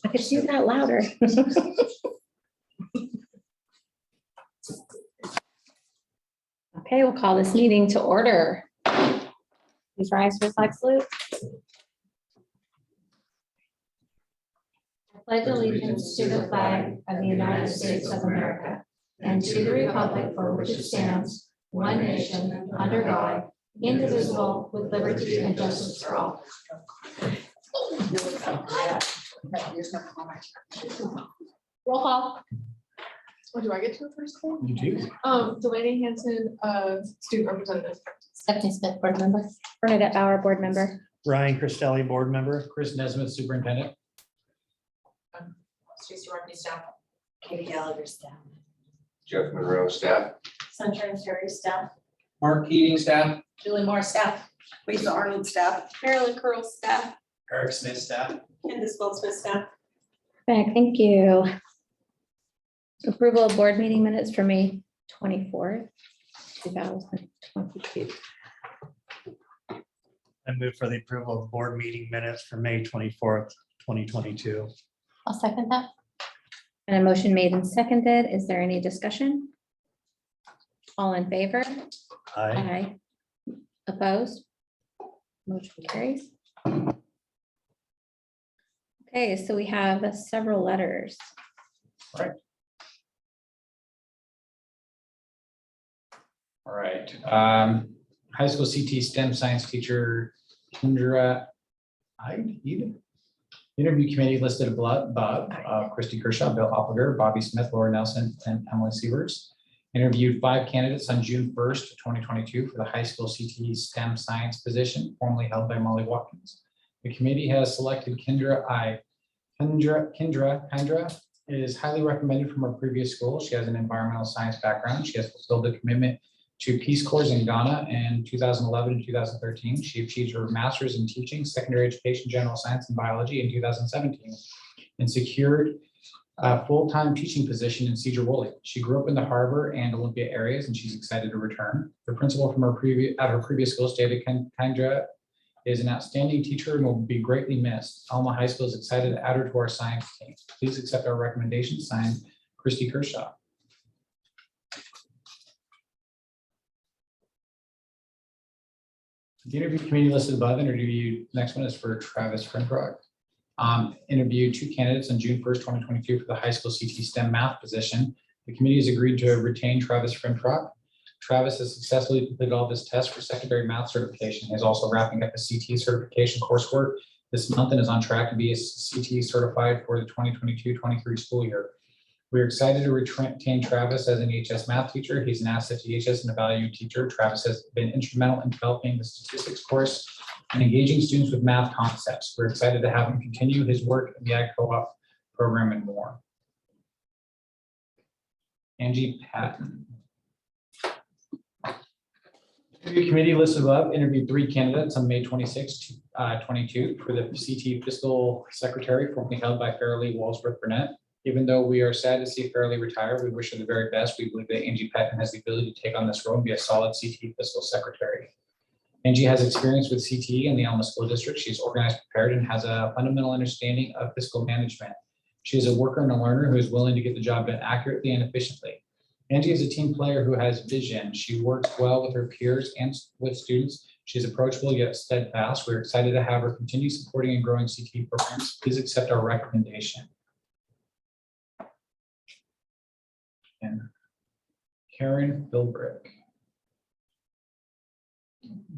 I could do that louder. Okay, we'll call this meeting to order. Please rise for the flag salute. I pledge allegiance to the flag of the United States of America and to the republic for which it stands, one nation, under God, indivisible, with liberty and justice for all. Roll call. Oh, do I get to it first? Then? You do. Delaney Hanson, student representative. Stephanie Smith, board member. Bernadette Bauer, board member. Ryan Christelli, board member. Chris Nesmith, superintendent. Stacy Rodney, staff. Katie Gallagher, staff. Jeff Monroe, staff. Sunshine Terry, staff. Mark Keating, staff. Julie Moore, staff. Lisa Arnold, staff. Marilyn Curl, staff. Eric Smith, staff. Candace Goldsmith, staff. Perfect, thank you. Approval of board meeting minutes for May 24th, 2022. I move for the approval of board meeting minutes for May 24th, 2022. I'll second that. And a motion made and seconded. Is there any discussion? All in favor? Aye. Opposed? Motion carries. Okay, so we have several letters. All right. High school CT STEM science teacher Kendra Hyde. Interview committee listed above, Christy Kershaw, Bill Oppliger, Bobby Smith, Laura Nelson, and Emily Sievers. Interviewed 5 candidates on June 1st, 2022 for the high school CTE STEM science position, formerly held by Molly Watkins. The committee has selected Kendra is highly recommended from her previous school. She has an environmental science background. She has fulfilled the commitment to Peace Corps in Ghana in 2011 and 2013. She achieved her master's in teaching, secondary education, general science, and biology in 2017 and secured a full-time teaching position in Cedar Woolley. She grew up in the Harbor and Olympia areas, and she's excited to return. The principal from her previous school stated Kendra is an outstanding teacher and will be greatly missed. Alma High School is excited to add her to our science team. Please accept our recommendation. Signed, Christy Kershaw. The interview committee listed above interviewed. Next one is for Travis Frinbrook. Interviewed 2 candidates on June 1st, 2022 for the high school CT STEM math position. The committee has agreed to retain Travis Frinbrook. Travis has successfully completed all of his tests for secondary math certification. He is also wrapping up a CT certification coursework this month and is on track to be CT certified for the 2022-23 school year. We are excited to retain Travis as an EHS math teacher. He's an asset to EHS and a valued teacher. Travis has been instrumental in developing the statistics course and engaging students with math concepts. We're excited to have him continue his work in the Ag Co-op program and more. Angie Patton. Interview committee listed above interviewed 3 candidates on May 26, 22 for the CT fiscal secretary, formerly held by Fairleigh Walsworth Burnett. Even though we are sad to see Fairleigh retire, we wish her the very best. We believe that Angie Patton has the ability to take on this role and be a solid CT fiscal secretary. Angie has experience with CTE in the Alma School District. She's organized, prepared, and has a fundamental understanding of fiscal management. She is a worker and a learner who is willing to get the job done accurately and efficiently. Angie is a team player who has vision. She works well with her peers and with students. She's approachable yet steadfast. We're excited to have her continue supporting and growing CTE programs. Please accept our recommendation. And Karen Philbrick.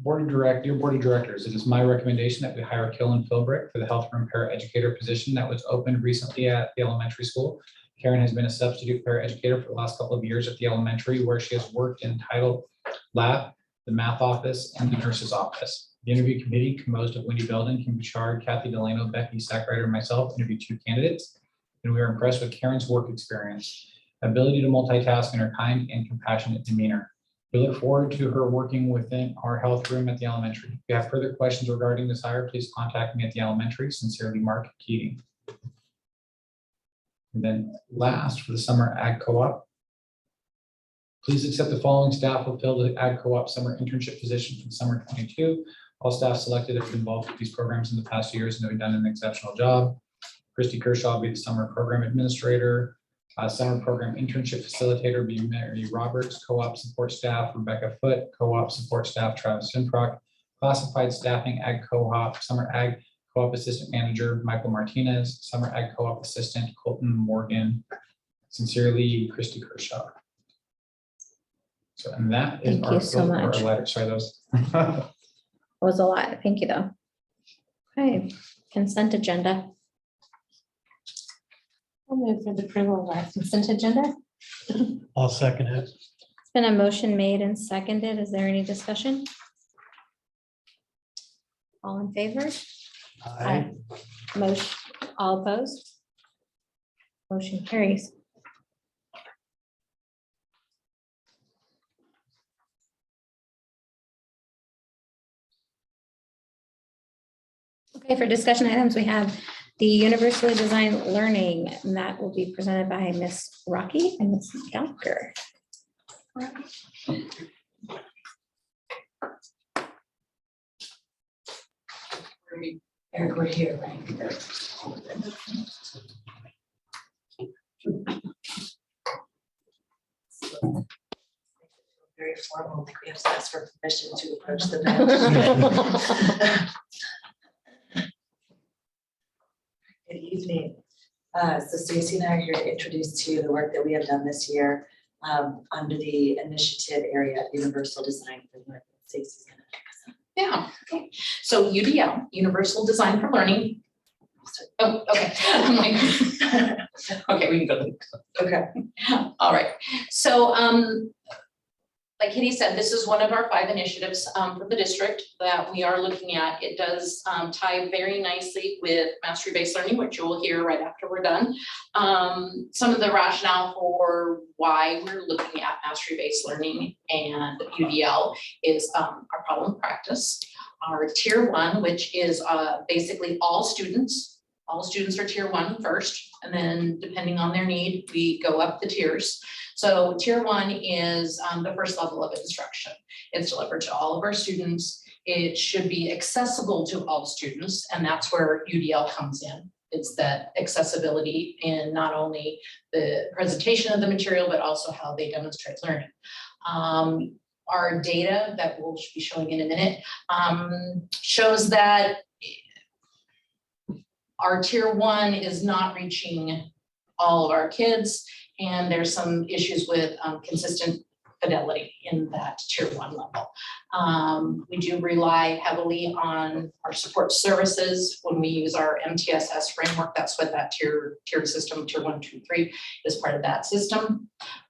Dear Board of Directors, it is my recommendation that we hire Killen Philbrick for the health room paraeducator position that was opened recently at the elementary school. Karen has been a substitute paraeducator for the last couple of years at the elementary, where she has worked in title lab, the math office, and the nurse's office. The interview committee, composed of Wendy Belden, Kim Bouchard, Kathy Delano, Becky Sackrider, and myself, interviewed 2 candidates, and we are impressed with Karen's work experience, ability to multitask, and her kind and compassionate demeanor. We look forward to her working within our health room at the elementary. If you have further questions regarding this hire, please contact me at the elementary. Sincerely, Mark Keating. And then last, for the summer ag co-op, please accept the following staff will fill the ag co-op summer internship position from summer 22. All staff selected have been involved with these programs in the past years and have done an exceptional job. Christy Kershaw will be the summer program administrator. Summer program internship facilitator will be Mary Roberts, co-op support staff, Rebecca Foote, co-op support staff, Travis Finprock, classified staffing, ag co-op, summer ag co-op assistant manager, Michael Martinez, summer ag co-op assistant, Colton Morgan. Sincerely, Christy Kershaw. So, and that is Thank you so much. letter. Sorry, those. It was a lot. Thank you, though. Okay, consent agenda. I'll move for the approval of our consent agenda. I'll second it. It's been a motion made and seconded. Is there any discussion? All in favor? Aye. Motion, all opposed? Motion carries. Okay, for discussion items, we have the universally designed learning, and that will be presented by Ms. Rocky and Ms. Gallagher. Eric, we're here, right? Very formal, like we have to ask for permission to approach the bench. Good evening. So Stacy and I are here to introduce to you the work that we have done this year under the initiative area of Universal Design for Learning. Stacy's gonna pick us up. Yeah, okay. So UDL, Universal Design for Learning. Oh, okay. I'm like, okay, we can go. Okay. All right. So, like Kitty said, this is one of our 5 initiatives for the district that we are looking at. It does tie very nicely with mastery-based learning, which you will hear right after we're done. Some of the rationale for why we're looking at mastery-based learning and UDL is our problem practice, our tier 1, which is basically all students. All students are tier 1 first, and then depending on their need, we go up the tiers. So tier 1 is the first level of instruction. It's delivered to all of our students. It should be accessible to all students, and that's where UDL comes in. It's that accessibility in not only the presentation of the material, but also how they demonstrate learning. Our data that we'll be showing in a minute shows that our tier 1 is not reaching all of our kids, and there's some issues with consistent fidelity in that tier 1 level. We do rely heavily on our support services when we use our MTSS framework. That's what that tiered system, tier 1, 2, 3 is part of that system.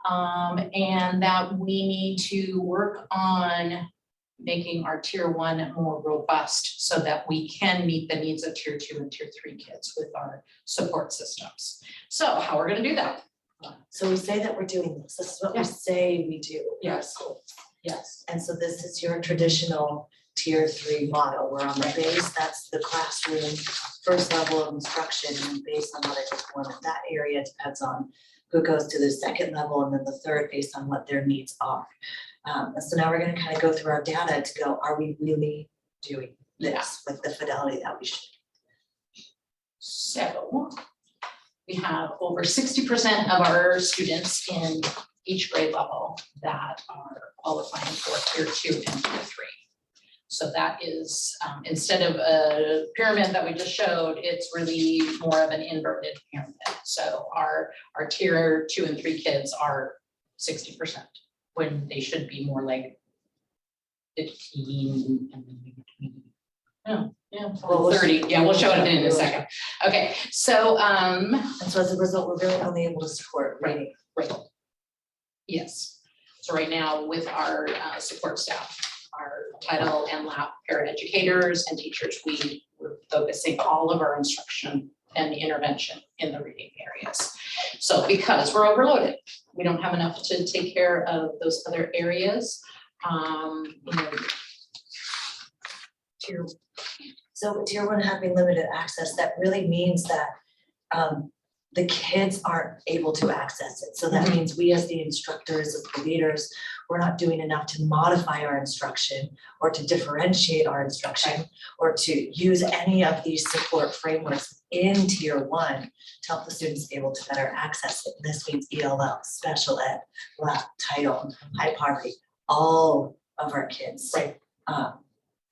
And that we need to work on making our tier 1 more robust so that we can meet the needs of tier 2 and tier 3 kids with our support systems. So how we're going to do that? So we say that we're doing this. This is what Yeah. we say we do. in our Yes. school. Yes. And so this is your traditional tier 3 model, where on the base, that's the classroom, first level of instruction, and based on what I perform in that area depends on who goes to the second level, and then the third based on what their needs are. And so now we're gonna kind of go through our data to go, are we really doing this with the fidelity that we should? So we have over 60% of our students in each grade level that are qualifying for tier 2 and tier 3. So that is, instead of a pyramid that we just showed, it's really more of an inverted pyramid. So our tier 2 and 3 kids are 60% when they should be more like 15 and then maybe 20. Oh, yeah, Well, 30. Yeah, we'll show it in a second. Okay, so And so as a result, we're really only able to support reading. right. Yes. So right now with our support staff, our title and lab paraeducators and teachers, we're focusing all of our instruction and intervention in the reading areas. So because we're overloaded, we don't have enough to take care of those other areas. So tier 1 having limited access, that really means that the kids aren't able to access it. So that means we as the instructors, as the leaders, we're not doing enough to modify our instruction or to differentiate our instruction or to use any of these support frameworks in tier one to help the students be able to better access it. This means ELL, special ed, LAP, title, high poverty, all of our kids. Right.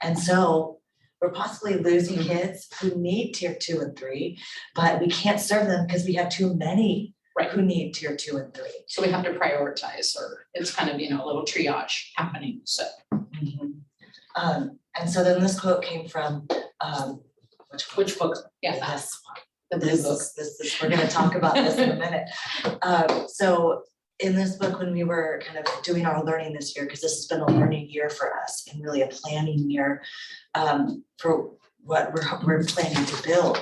And so we're possibly losing kids who need tier 2 and 3, but we can't serve them because we have too many Right. who need tier 2 and 3. So we have to prioritize, or it's kind of, you know, a little triage happening, so. And so then this quote came from, Which book? Yeah, this the blue This book. is, we're gonna talk about this in a minute. So in this book, when we were kind of doing our learning this year, because this has been a learning year for us and really a planning year for what we're planning to build,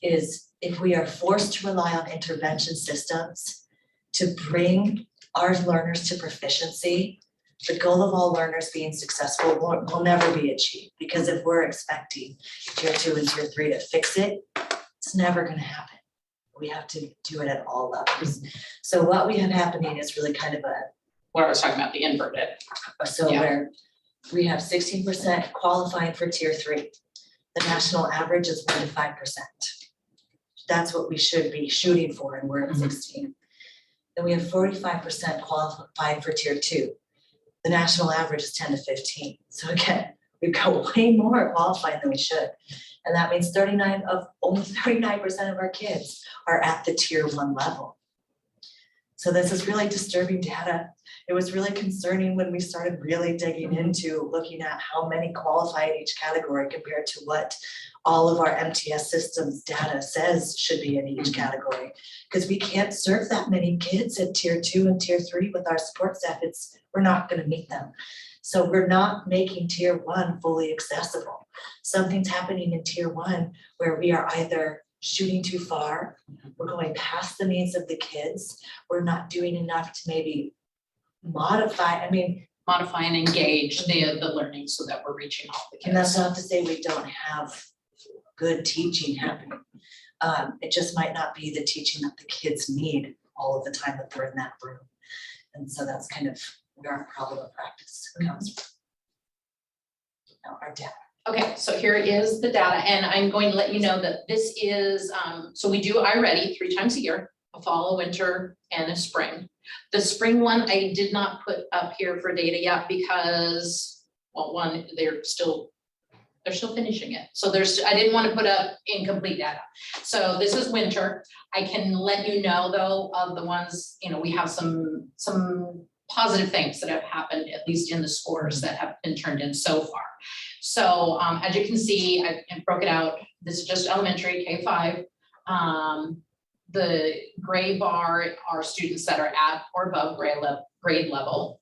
is if we are forced to rely on intervention systems to bring our learners to proficiency, the goal of all learners being successful will never be achieved. Because if we're expecting tier 2 and tier 3 to fix it, it's never gonna happen. We have to do it at all levels. So what we have happening is really kind of What I was talking about, the inverted. so Yeah. where we have 16% qualifying for tier 3. The national average is 1 to 5%. That's what we should be shooting for, and we're at 16. Then we have 45% qualified for tier 2. The national average is 10 to 15. So again, we've got way more qualified than we should. And that means only 39% of our kids are at the tier 1 level. So this is really disturbing data. It was really concerning when we started really digging into looking at how many qualify in each category compared to what all of our MTS systems data says should be in each category. Because we can't serve that many kids at tier 2 and tier 3 with our support staff. We're not gonna meet them. So we're not making tier 1 fully accessible. Something's happening in tier 1 where we are either shooting too far, we're going past the needs of the kids, we're not doing enough to maybe modify, Modify and engage the learning so that we're reaching all the and that's kids. not to say we don't have good teaching happening. It just might not be the teaching that the kids need all of the time that they're in that room. And so that's kind of where our problem of practice comes from. Now, our data. Okay, so here is the data, and I'm going to let you know that this is, so we do iReady 3 times a year, a fall, a winter, and a spring. The spring one, I did not put up here for data yet because, well, one, they're still finishing it. So I didn't want to put up incomplete data. So this is winter. I can let you know though of the ones, you know, we have some positive things that have happened, at least in the scores that have been turned in so far. So as you can see, I broke it out. This is just elementary, K-5. The gray bar are students that are at or above grade level.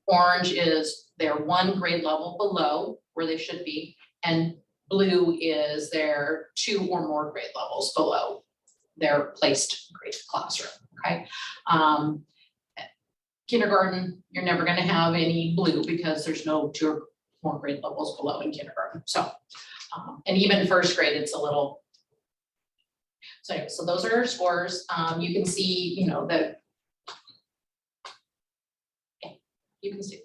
Orange is they're 1 grade level below where they should be. And blue is their 2 or more grade levels below their placed grade classroom, okay? Kindergarten, you're never gonna have any blue because there's no 2 or more grade levels below in kindergarten. So, and even first grade, it's a little. So anyway, so those are our scores. You can see, you know, that. Yeah, you can see.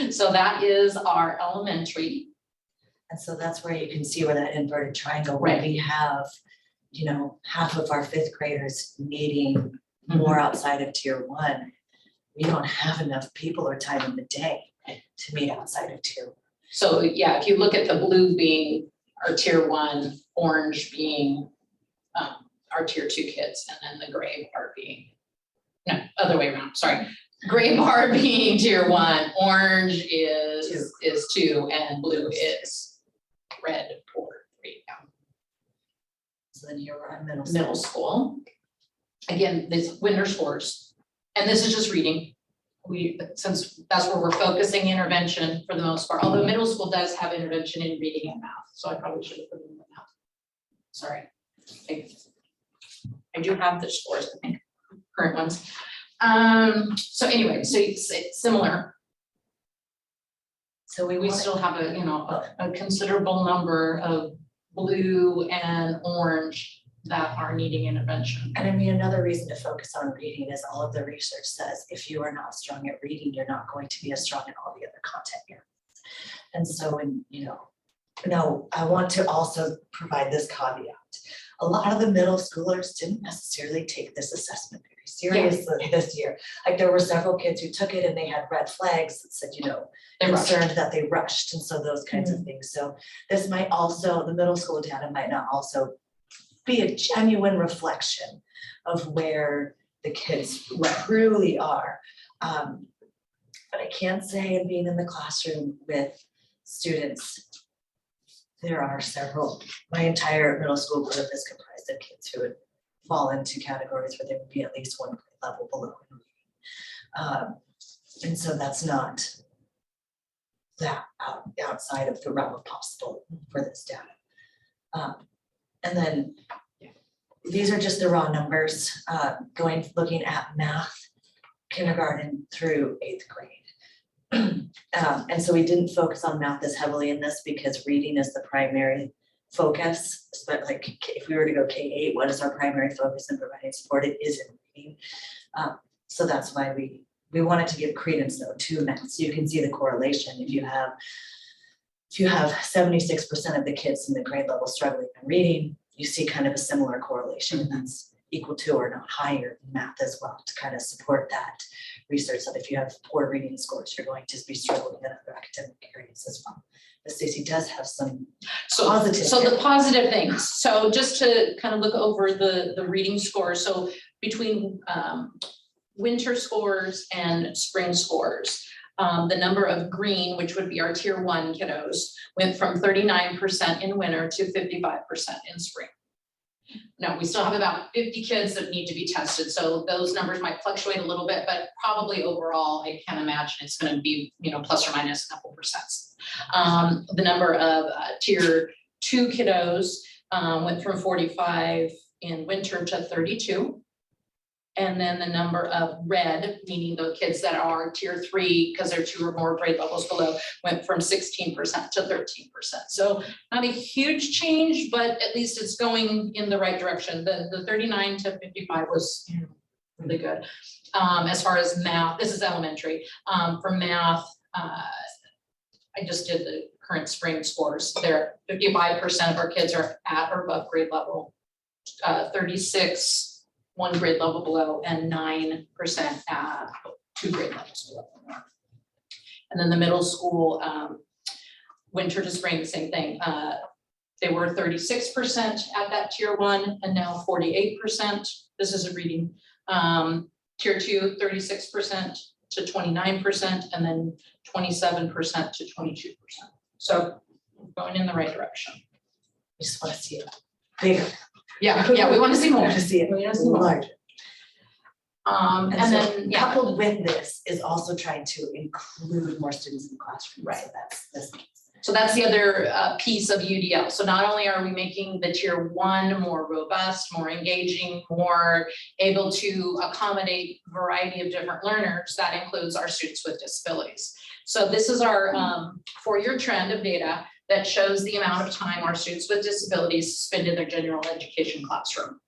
So that is our elementary. And so that's where you can see where that inverted triangle, where Right. we have, you know, half of our 5th graders needing more outside of tier 1. We don't have enough people or time in the day to meet outside of tier 1. So yeah, if you look at the blue being our tier 1, orange being our tier 2 kids, and then the gray bar being, no, other way around, sorry. Gray bar being tier 1, orange is 2, and blue is red or 3. Yeah. So then here we're at middle school. Middle school. Again, these winter scores, and this is just reading. Since that's where we're focusing intervention for the most part, although middle school does have intervention in reading and math, so I probably should have put it in the math. Sorry. I do have the scores, I think, current ones. So anyway, so it's similar. So we We want, still have a considerable number of blue and orange that are needing intervention. And I mean, another reason to focus on reading is all of the research says if you are not strong at reading, you're not going to be as strong in all the other content areas. And so when, now I want to also provide this caveat. A lot of the middle schoolers didn't necessarily take this assessment very seriously this year. Like there were several kids who took it and they had red flags that said, They rushed. concerned that they rushed, and so those kinds of things. So this might also, the middle school data might not also be a genuine reflection of where the kids truly are. But I can say, in being in the classroom with students, there are several, my entire middle school group is comprised of kids who would fall into categories where they would be at least one grade level below in reading. And so that's not that outside of the realm of possible for this data. And then these are just the raw numbers, looking at math, kindergarten through 8th grade. And so we didn't focus on math as heavily in this because reading is the primary focus. But like if we were to go K-8, what is our primary focus in providing support? It is in reading. So that's why we wanted to give credence though to math. So you can see the correlation. If you have 76% of the kids in the grade level struggling in reading, you see kind of a similar correlation that's equal to or not higher in math as well, to kind of support that research that if you have poor reading scores, you're going to be struggling in other academic areas as well. But Stacey does have some positive. So the positive things, so just to kind of look over the reading score, so between winter scores and spring scores, the number of green, which would be our tier 1 kiddos, went from 39% in winter to 55% in spring. Now, we still have about 50 kids that need to be tested, so those numbers might fluctuate a little bit, but probably overall, I can imagine it's going to be, plus or minus a couple percents. The number of tier 2 kiddos went from 45 in winter to 32. And then the number of red, meaning the kids that are tier 3, because they're 2 or more grade levels below, went from 16% to 13%. So not a huge change, but at least it's going in the right direction. The 39 to 55 was really good. As far as math, this is elementary. For math, I just did the current spring scores. There, 55% of our kids are at or above grade level, 36 1 grade level below, and 9% at 2 grade levels below. And then the middle school, winter to spring, the same thing. They were 36% at that tier 1 and now 48%. This is a reading. Tier 2, 36% to 29%, and then 27% to 22%. So going in the right direction. We just want to see it bigger. Yeah, we want to see We more. want to see it We want to see more. larger. And so then, yeah, coupled with this is also trying to include more students in the classroom. Right. So that's this. so that's the other piece of UDL. So not only are we making the tier 1 more robust, more engaging, more able to accommodate a variety of different learners, that includes our students with disabilities. So this is our 4-year trend of data that shows the amount of time our students with disabilities spend in their general education classroom.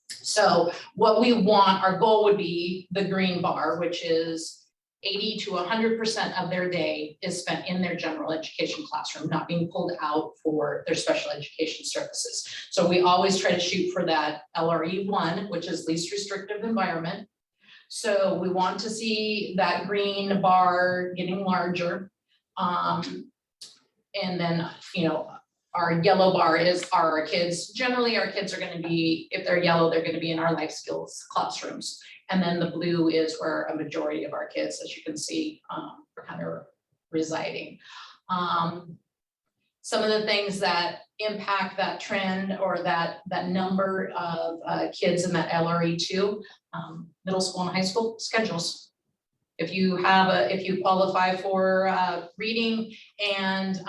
So what we want, our goal would be the green bar, which is 80 to 100% of their day is spent in their general education classroom, not being pulled out for their special education services. So we always try to shoot for that LRE 1, which is least restrictive environment. So we want to see that green bar getting larger. And then, our yellow bar is our kids. Generally, our kids are going to be, if they're yellow, they're going to be in our life skills classrooms. And then the blue is where a majority of our kids, as you can see, are kind of residing. Some of the things that impact that trend or that number of kids in that LRE2, middle school and high school schedules. If you qualify for reading and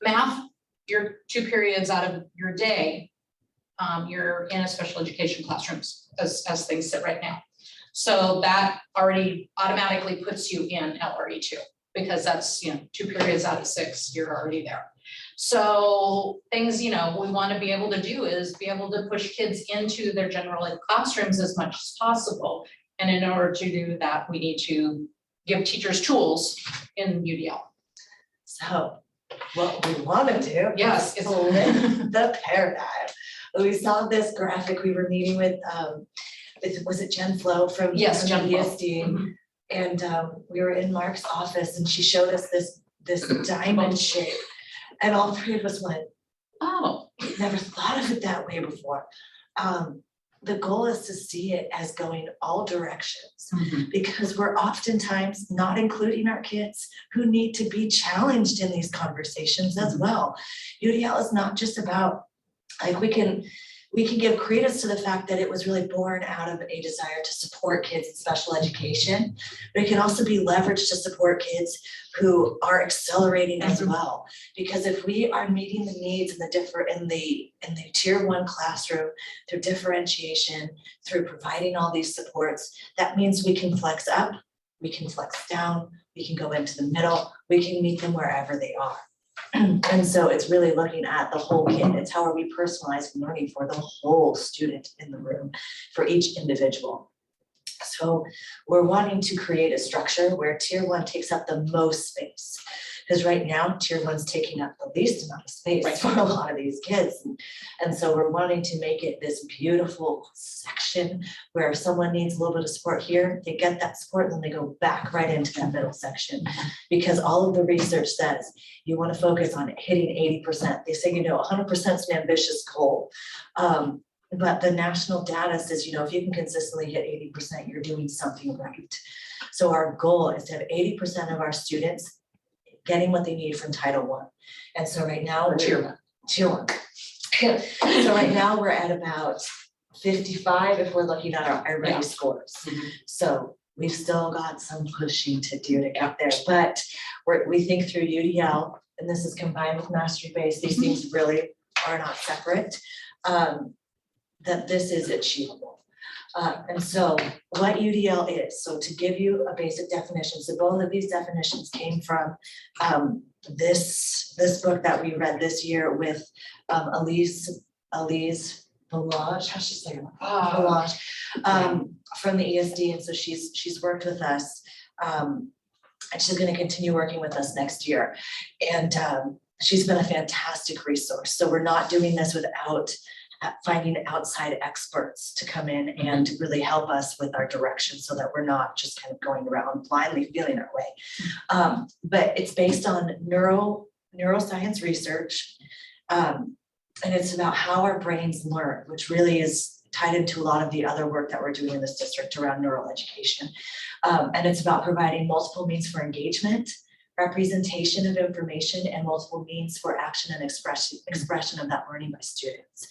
math, you're 2 periods out of your day, you're in a special education classrooms as things sit right now. So that already automatically puts you in LRE2 because that's 2 periods out of 6, you're already there. So things, we want to be able to do is be able to push kids into their general ed classrooms as much as possible. And in order to do that, we need to give teachers tools in UDL. So what we want to do. Yes, is it's- flip the paradigm. We saw this graphic, we were meeting with, was it Jen Flo from? Yes, from Jen Flo. ESD? Mhm. And we were in Mark's office and she showed us this diamond shape. And all three of us went, Oh, never thought of it that way before. The goal is to see it as going all directions, because we're oftentimes not including our kids who need to be challenged in these conversations as well. UDL is not just about, like, we can give credence to the fact that it was really born out of a desire to support kids in special education, but it can also be leveraged to support kids who are accelerating as well. Because if we are meeting the needs in the tier 1 classroom through differentiation, through providing all these supports, that means we can flex up, we can flex down, we can go into the middle, we can meet them wherever they are. And so it's really looking at the whole kid. It's how are we personalizing learning for the whole student in the room, for each individual. So we're wanting to create a structure where tier 1 takes up the most space. Because right now, tier 1's taking up the least amount of space Right. for a lot of these kids. And so we're wanting to make it this beautiful section where if someone needs a little bit of support here, they get that support, and then they go back right into that middle section. Because all of the research says you want to focus on hitting 80%. They say, 100% is an ambitious goal. But the national data says, if you can consistently hit 80%, you're doing something right. So our goal is to have 80% of our students getting what they need from Title I. And so right now, Or tier 1. Tier 1. So right now, we're at about 55 if we're looking at our Yeah. ready scores. Mhm. So we've still got some pushing to do to get there, but we think through UDL, and this is combined with mastery base, these things really are not separate, that this is achievable. And so what UDL is, so to give you a basic definition, so both of these definitions came from this book that we read this year with Elise Balaj, how should I say it? Balaj, from the ESD, and so she's worked with us. And she's gonna continue working with us next year. And she's been a fantastic resource. So we're not doing this without finding outside experts to come in and really help us with our direction so that we're not just kind of going around blindly feeling our way. But it's based on neuroscience research. And it's about how our brains learn, which really is tied into a lot of the other work that we're doing in this district around neural education. And it's about providing multiple means for engagement, representation of information, and multiple means for action and expression of that learning by students.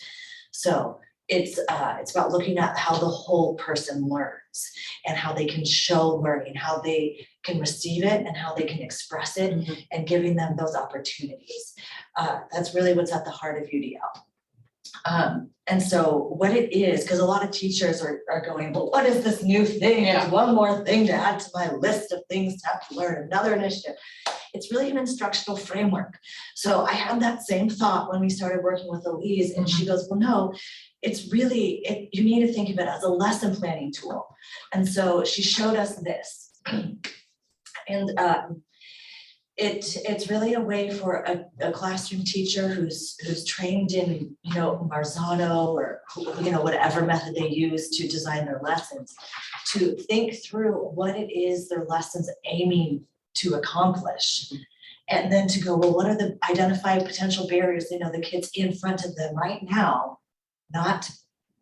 So it's about looking at how the whole person learns and how they can show learning, how they can receive it and how they can express it, and giving them those opportunities. That's really what's at the heart of UDL. And so what it is, because a lot of teachers are going, well, what is this new thing? Yeah. It's one more thing to add to my list of things to have to learn, another initiative. It's really an instructional framework. So I had that same thought when we started working with Elise, and she goes, well, no, it's really, you need to think of it as a lesson planning tool. And so she showed us this. And it's really a way for a classroom teacher who's trained in, Marzano or, whatever method they use to design their lessons, to think through what it is their lessons aiming to accomplish. And then to go, well, what are the identified potential barriers, the kids in front of them right now, not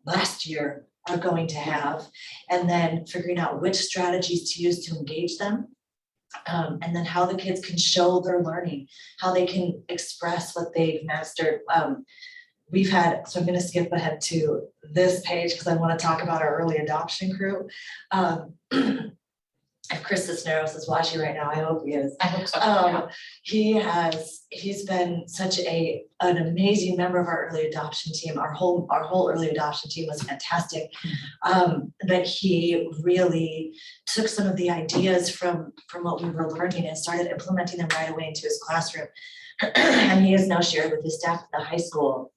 last year, are going to have, and then figuring out which strategies to use to engage them. And then how the kids can show their learning, how they can express what they've mastered. So I'm gonna skip ahead to this page because I want to talk about our early adoption crew. If Chris Cisneros is watching right now, I hope he is. I hope so. Yeah. He's been such an amazing member of our early adoption team. Our whole early adoption team was fantastic. But he really took some of the ideas from what we were learning and started implementing them right away into his classroom. And he has now shared with his staff at the high school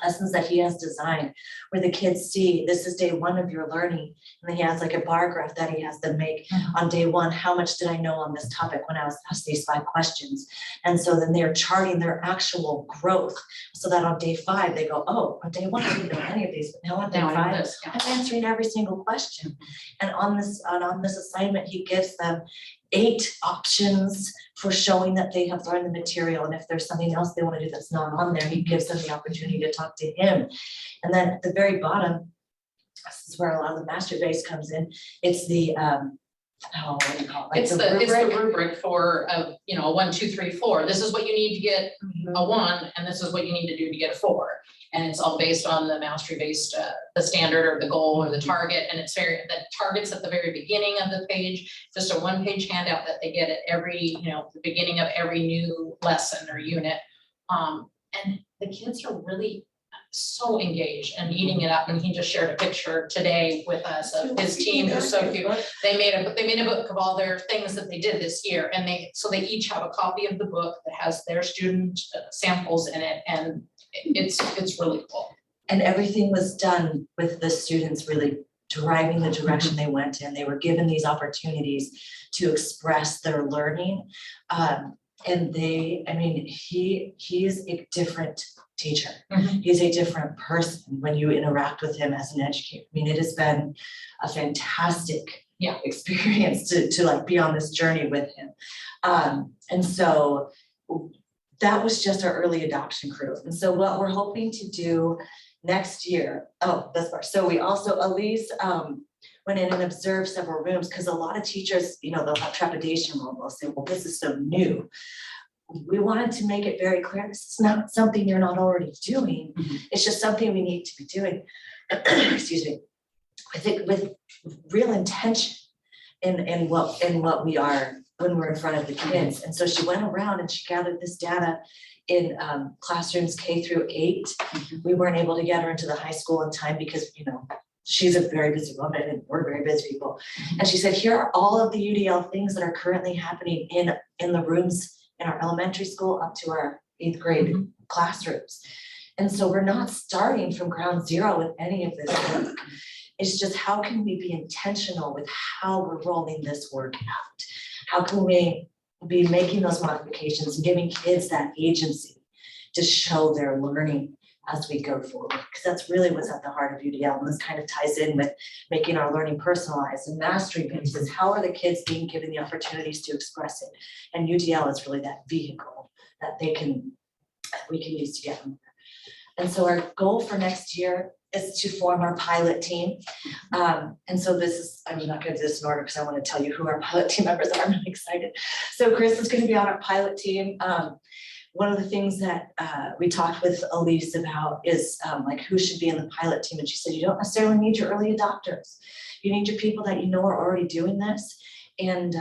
lessons that he has designed where the kids see this is day one of your learning. And then he has like a bar graph that he has them make on day one. How much did I know on this topic when I was asked these 5 questions? And so then they're charting their actual growth so that on day 5, they go, oh, on day 1, I didn't know any of these, but now on day Now I know 5, this, yeah. I'm answering every single question. And on this assignment, he gives them 8 options for showing that they have learned the material. And if there's something else they want to do that's not on there, he gives them the opportunity to talk to him. And then at the very bottom, this is where a lot of the master base comes in. It's the, what do you call it? Like It's the rubric. rubric for, 1, 2, 3, 4. This is what you need to get a 1, and this is what you need to do to get a 4. And it's all based on the mastery-based, the standard or the goal or the target, and the target's at the very beginning of the page, just a 1-page handout that they get at every, the beginning of every new lesson or unit. And the kids are really so engaged and eating it up, and he just shared a picture today with us of his team, who's so cute. They made a book of all their things that they did this year, and they each have a copy of the book that has their student samples in it, and it's really cool. And everything was done with the students really driving the direction they went in. They were given these opportunities to express their learning. And he is a different teacher. Mhm. He's a different person when you interact with him as an educator. I mean, it has been a fantastic experience to like be on this journey with him. And so that was just our early adoption crew. And so what we're hoping to do next year, this part. So we also, Elise went in and observed several rooms, because a lot of teachers, they'll have trepidation, they'll say, well, this is so new. We wanted to make it very clear, this is not something you're not already doing. Mhm. It's just something we need to be doing, excuse me, with real intention in what we are when we're in front of the kids. And so she went around and she gathered this data in classrooms K through 8. We weren't able to get her into the high school in time because, she's a very busy woman and we're very busy people. And she said, here are all of the UDL things that are currently happening in the rooms in our elementary school up to our 8th grade classrooms. And so we're not starting from ground zero with any of this work. It's just, how can we be intentional with how we're rolling this work out? How can we be making those modifications and giving kids that agency to show their learning as we go forward? Because that's really what's at the heart of UDL. And this kind of ties in with making our learning personalized and mastery based. Is how are the kids being given the opportunities to express it? And UDL is really that vehicle that we can use to get them there. And so our goal for next year is to form our pilot team. And so this is, I'm not gonna do this in order because I want to tell you who our pilot team members are. I'm really excited. So Chris is gonna be on our pilot team. One of the things that we talked with Elise about is like who should be in the pilot team. And she said, you don't necessarily need your early adopters. You need your people that are already doing this and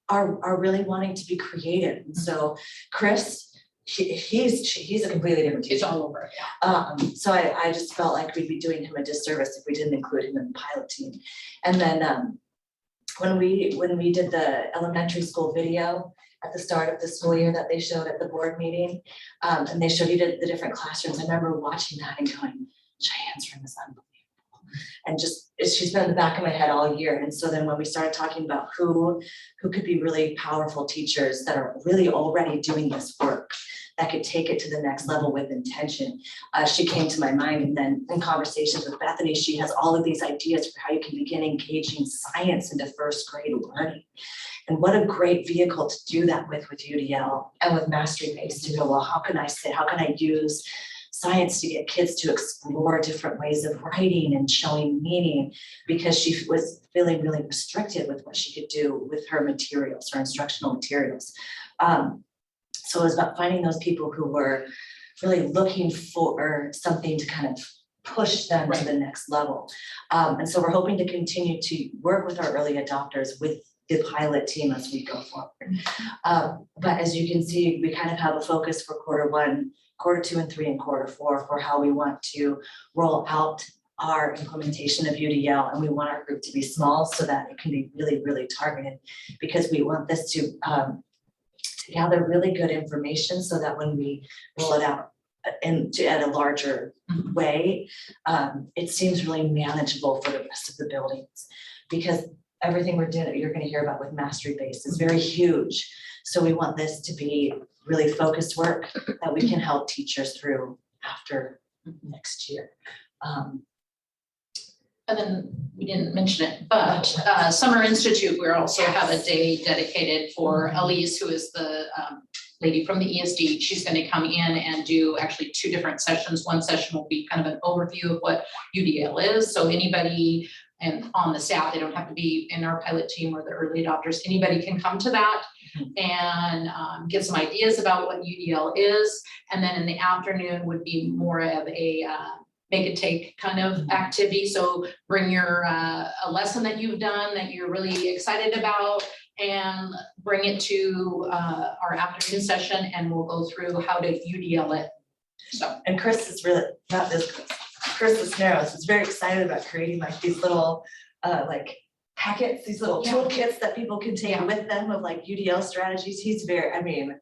are really wanting to be creative. And so Chris, he's a completely different teacher. It's all over it, yeah. So I just felt like we'd be doing him a disservice if we didn't include him in the pilot team. And then when we did the elementary school video at the start of the school year that they showed at the board meeting, and they showed you the different classrooms, I remember watching that and going, Cheyenne's room is unbelievable. And just, she's been in the back of my head all year. And so then when we started talking about who could be really powerful teachers that are really already doing this work, that could take it to the next level with intention, she came to my mind. And then in conversations with Bethany, she has all of these ideas for how you can begin engaging science into first grade learning. And what a great vehicle to do that with UDL and with Mastery Base, to go, well, how can I use science to get kids to explore different ways of writing and showing meaning, because she was feeling really restricted with what she could do with her materials, her instructional materials. So it was about finding those people who were really looking for something to kind of push them to the next level. And so we're hoping to continue to work with our early adopters with the pilot team as we go forward. But as you can see, we kind of have a focus for Q1, Q2 and 3 and Q4 for how we want to roll out our implementation of UDL. And we want our group to be small so that it can be really, really targeted, because we want this to gather really good information so that when we roll it out at a larger way, it seems really manageable for the rest of the buildings. Because everything we're doing, you're gonna hear about with Mastery Base is very huge. So we want this to be really focused work that we can help teachers through after next year. And then we didn't mention it, but Summer Institute, we also have a day dedicated for Elise, who is the lady from the ESD. She's going to come in and do actually 2 different sessions. One session will be kind of an overview of what UDL is. So anybody and on the staff, they don't have to be in our pilot team or the early adopters. Anybody can come to that and get some ideas about what UDL is. And then in the afternoon would be more of a make and take kind of activity. So bring your a lesson that you've done that you're really excited about and bring it to our afternoon session, and we'll go through how to UDL it. So. And Chris is really, not this Chris Cisneros is very excited about creating like these little like packets, these little Yeah. toolkits that people can take Yeah. with them of like UDL strategies. He's very, I mean,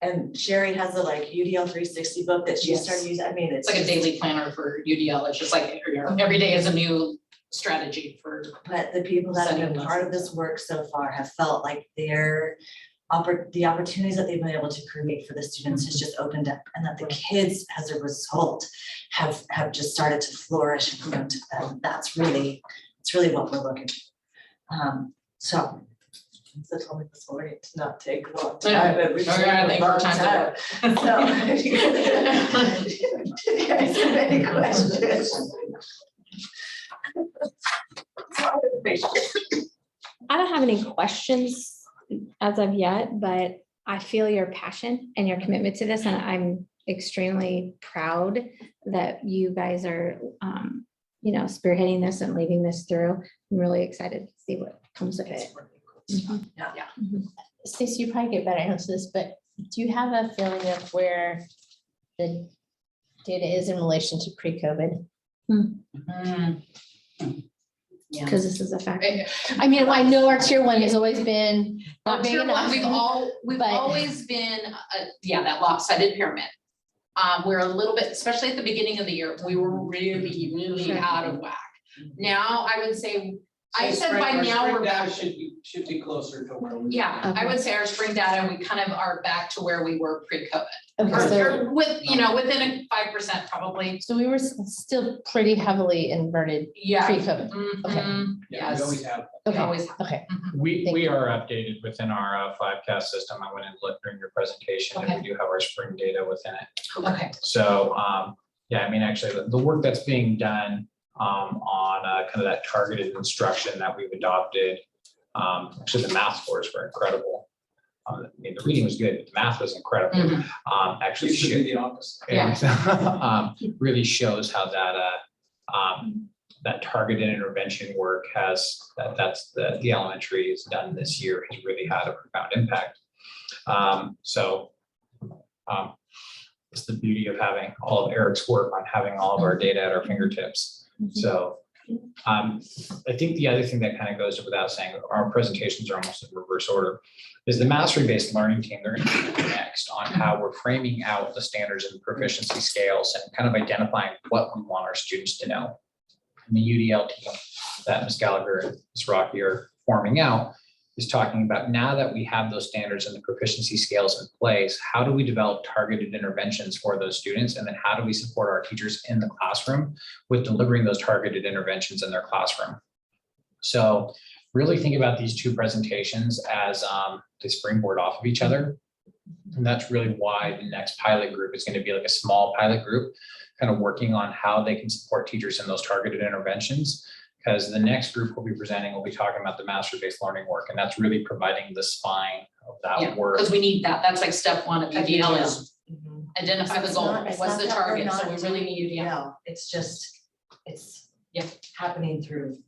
and Sherry has a like UDL 360 book that she Yes. started using. I mean, It's like a daily planner for UDL. It's just like every day is a new strategy for. But the people that have been Setting part of this work so far have felt like the opportunities that they've been able to create for the students has just opened up, and that the kids as a result have just started to flourish and grow to them. It's really what we're looking for. So told me this morning to not take a long time. and we Okay, took I a think long our time's time. over. So, do you guys have any questions? I don't have any questions as of yet, but I feel your passion and your commitment to this, and I'm extremely proud that you guys are, spearheading this and leading this through. I'm really excited to see what comes of it. Stacey, you probably get better answer this, but do you have a feeling of where the data is in relation to pre-COVID? Yeah. Because this is a fact. I mean, I know our tier 1 has always been Our not big tier one, enough. we've but- always been, that lopsided pyramid. We're a little bit, especially at the beginning of the year, we were really Sure. out of whack. Now, I would say, I said by now we're back. Should be closer to where we. Yeah, I Okay. would say our spring data, we kind of are back to where we were pre-COVID. Okay, Or so, within a 5% probably. so we were still pretty heavily inverted Yeah. pre-COVID. Mhm, Yeah, we Yes. always have. We Okay, always have. okay. We Thank you. are updated within our 5CAS system. I went and looked during your presentation, and we do have our spring data within it. Okay. So, actually, the work that's being done on kind of that targeted instruction that we've adopted, actually the math scores were incredible. The reading was good, but the math was incredible. Mhm. Actually, the opposite. really shows how that that targeted intervention work that's the elementary has done this year has really had a profound impact. It's the beauty of having all of Eric's work on having all of our data at our fingertips. So I think the other thing that kind of goes without saying, our presentations are almost in reverse order, is the mastery-based learning team. They're going to be next on how we're framing out the standards and proficiency scales and kind of identifying what we want our students to know. And the UDL team that Ms. Gallagher and Ms. Rocky are forming out is talking about, now that we have those standards and the proficiency scales in place, how do we develop targeted interventions for those students? And then how do we support our teachers in the classroom with delivering those targeted interventions in their classroom? So really think about these two presentations as they springboard off of each other. And that's really why the next pilot group is going to be like a small pilot group, kind of working on how they can support teachers in those targeted interventions. Because the next group we'll be presenting will be talking about the mastery-based learning work, and that's really providing the spine of that work. Because we need that. That's like step one of UDL is Mhm. identify the It's goal. not- it's What's not the that we're target? So not we really doing need UDL. UDL. It's just, it's Yeah. happening through.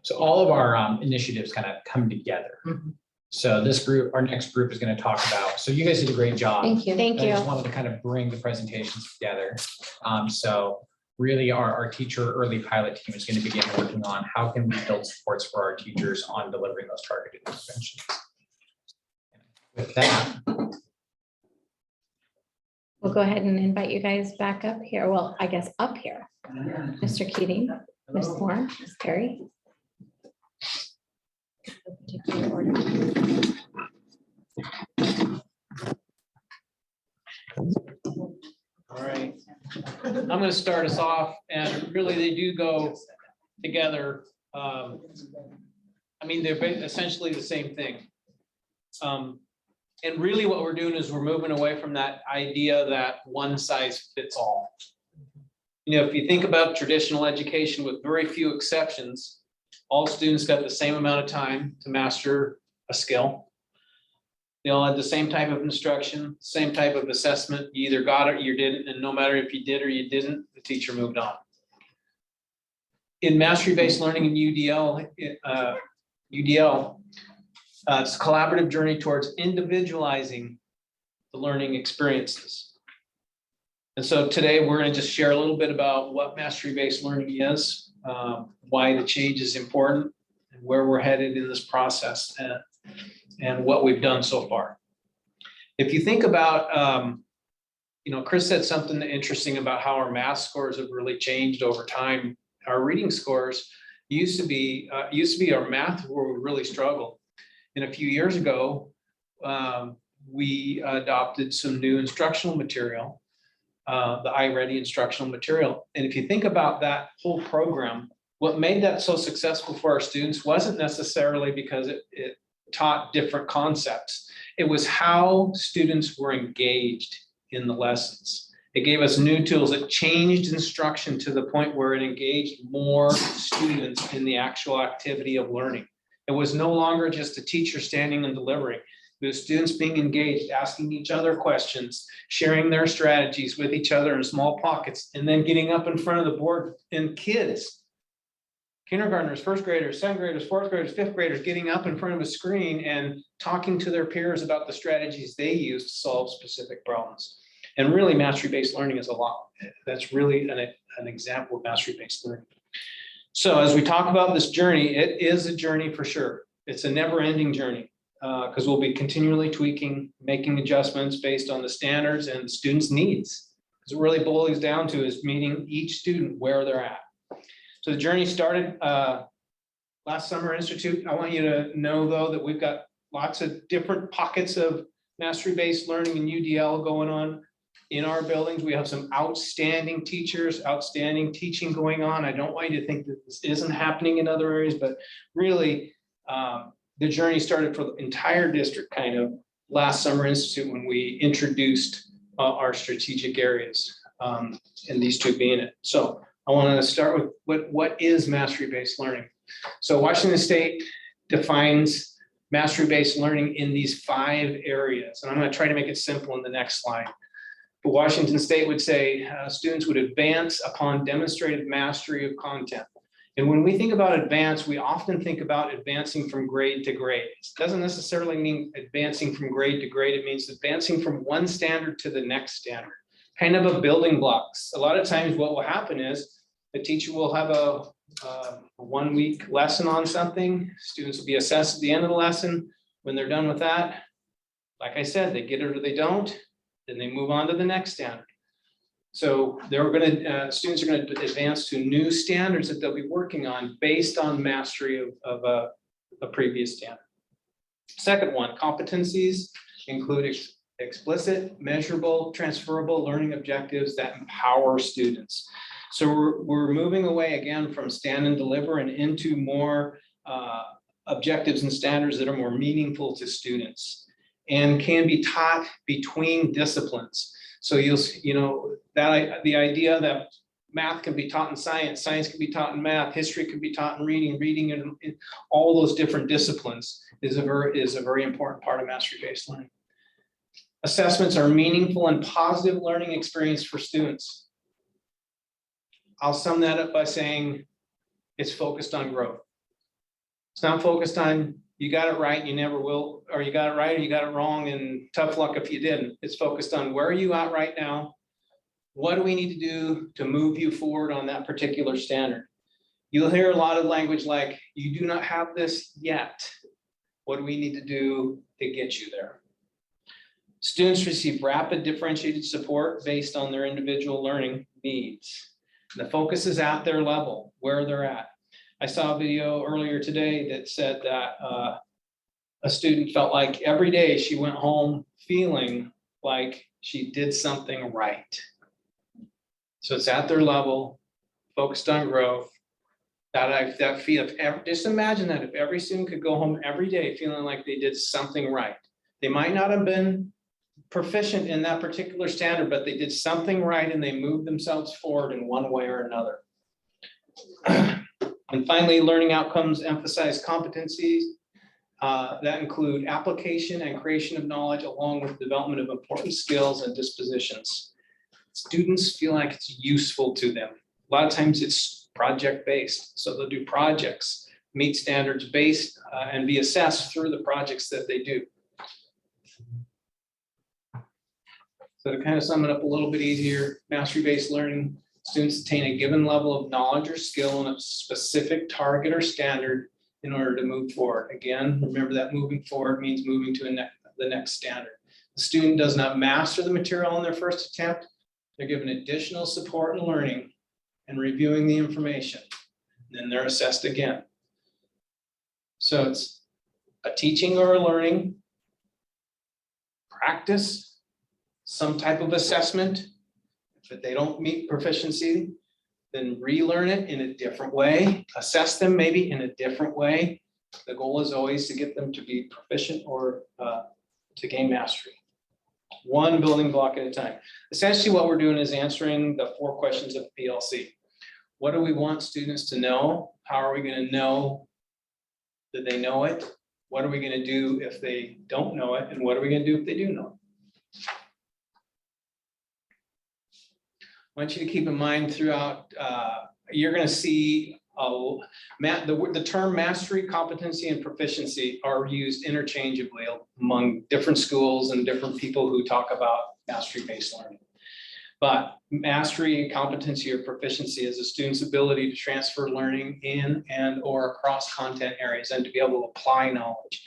So all of our initiatives kind of come together. Mhm. So this group, our next group is going to talk about, so you guys did a great job. Thank you. Thank I you. just wanted to kind of bring the presentations together. So really our teacher early pilot team is going to begin working on how can we build supports for our teachers on delivering those targeted interventions. With that, We'll go ahead and invite you guys back up here. Well, I guess up here. Mr. Keating, Ms. Moore, Ms. Perry. Particular order. all right. I'm gonna start us off, and really they do go together. I mean, they're essentially the same thing. And really what we're doing is we're moving away from that idea that one size fits all. You know, if you think about traditional education with very few exceptions, all students got the same amount of time to master a skill. They all had the same type of instruction, same type of assessment. You either got it or you didn't, and no matter if you did or you didn't, the teacher moved on. In mastery-based learning in UDL, it's a collaborative journey towards individualizing the learning experiences. And so today we're going to just share a little bit about what mastery-based learning is, why the change is important, and where we're headed in this process, and what we've done so far. If you think about, Chris said something interesting about how our math scores have really changed over time. Our reading scores used to be our math where we really struggled. And a few years ago, we adopted some new instructional material, the iReady instructional material. And if you think about that whole program, what made that so successful for our students wasn't necessarily because it taught different concepts. It was how students were engaged in the lessons. It gave us new tools. It changed instruction to the point where it engaged more students in the actual activity of learning. It was no longer just a teacher standing and delivering. It was students being engaged, asking each other questions, sharing their strategies with each other in small pockets, and then getting up in front of the board. And kids, kindergartners, first graders, second graders, fourth graders, fifth graders, getting up in front of a screen and talking to their peers about the strategies they use to solve specific problems. And really, mastery-based learning is a lot. That's really an example of mastery-based learning. So as we talk about this journey, it is a journey for sure. It's a never-ending journey because we'll be continually tweaking, making adjustments based on the standards and students' needs. Because it really boils down to is meeting each student where they're at. So the journey started last summer institute. I want you to know, though, that we've got lots of different pockets of mastery-based learning in UDL going on in our buildings. We have some outstanding teachers, outstanding teaching going on. I don't want you to think that this isn't happening in other areas, but really the journey started for the entire district kind of last summer institute when we introduced our strategic areas, and these two being it. So I want to start with what is mastery-based learning. So Washington State defines mastery-based learning in these 5 areas, and I'm going to try to make it simple in the next slide. But Washington State would say students would advance upon demonstrated mastery of content. And when we think about advance, we often think about advancing from grade to grade. It doesn't necessarily mean advancing from grade to grade. It means advancing from one standard to the next standard, kind of a building blocks. A lot of times what will happen is the teacher will have a 1-week lesson on something. Students will be assessed at the end of the lesson. When they're done with that, like I said, they get it or they don't. Then they move on to the next standard. So students are going to advance to new standards that they'll be working on based on mastery of a previous standard. Second one, competencies include explicit, measurable, transferable learning objectives that empower students. So we're moving away again from stand and deliver and into more objectives and standards that are more meaningful to students and can be taught between disciplines. So the idea that math can be taught in science, science can be taught in math, history can be taught in reading in all those different disciplines is a very important part of mastery-based learning. Assessments are meaningful and positive learning experience for students. I'll sum that up by saying it's focused on growth. It's not focused on you got it right, you never will, or you got it right, or you got it wrong, and tough luck if you didn't. It's focused on where are you at right now? What do we need to do to move you forward on that particular standard? You'll hear a lot of language like, you do not have this yet. What do we need to do to get you there? Students receive rapid differentiated support based on their individual learning needs. The focus is at their level, where they're at. I saw a video earlier today that said that a student felt like every day she went home feeling like she did something right. So it's at their level, focused on growth. That feel, just imagine that if every student could go home every day feeling like they did something right. They might not have been proficient in that particular standard, but they did something right and they moved themselves forward in one way or another. And finally, learning outcomes emphasize competencies that include application and creation of knowledge along with development of important skills and dispositions. Students feel like it's useful to them. A lot of times it's project-based, so they'll do projects, meet standards based and be assessed through the projects that they do. So to kind of sum it up a little bit easier, mastery-based learning, students attain a given level of knowledge or skill in a specific target or standard in order to move forward. Again, remember that moving forward means moving to the next standard. The student does not master the material in their first attempt. They're given additional support and learning and reviewing the information. Then they're assessed again. So it's a teaching or a learning, practice, some type of assessment. If they don't meet proficiency, then relearn it in a different way, assess them maybe in a different way. The goal is always to get them to be proficient or to gain mastery. One building block at a time. Essentially what we're doing is answering the 4 questions of PLC. What do we want students to know? How are we going to know that they know it? What are we going to do if they don't know it? And what are we going to do if they do know it? I want you to keep in mind throughout, you're going to see the term mastery, competency, and proficiency are used interchangeably among different schools and different people who talk about mastery-based learning. But mastery, competency, or proficiency is a student's ability to transfer learning in and or across content areas and to be able to apply knowledge.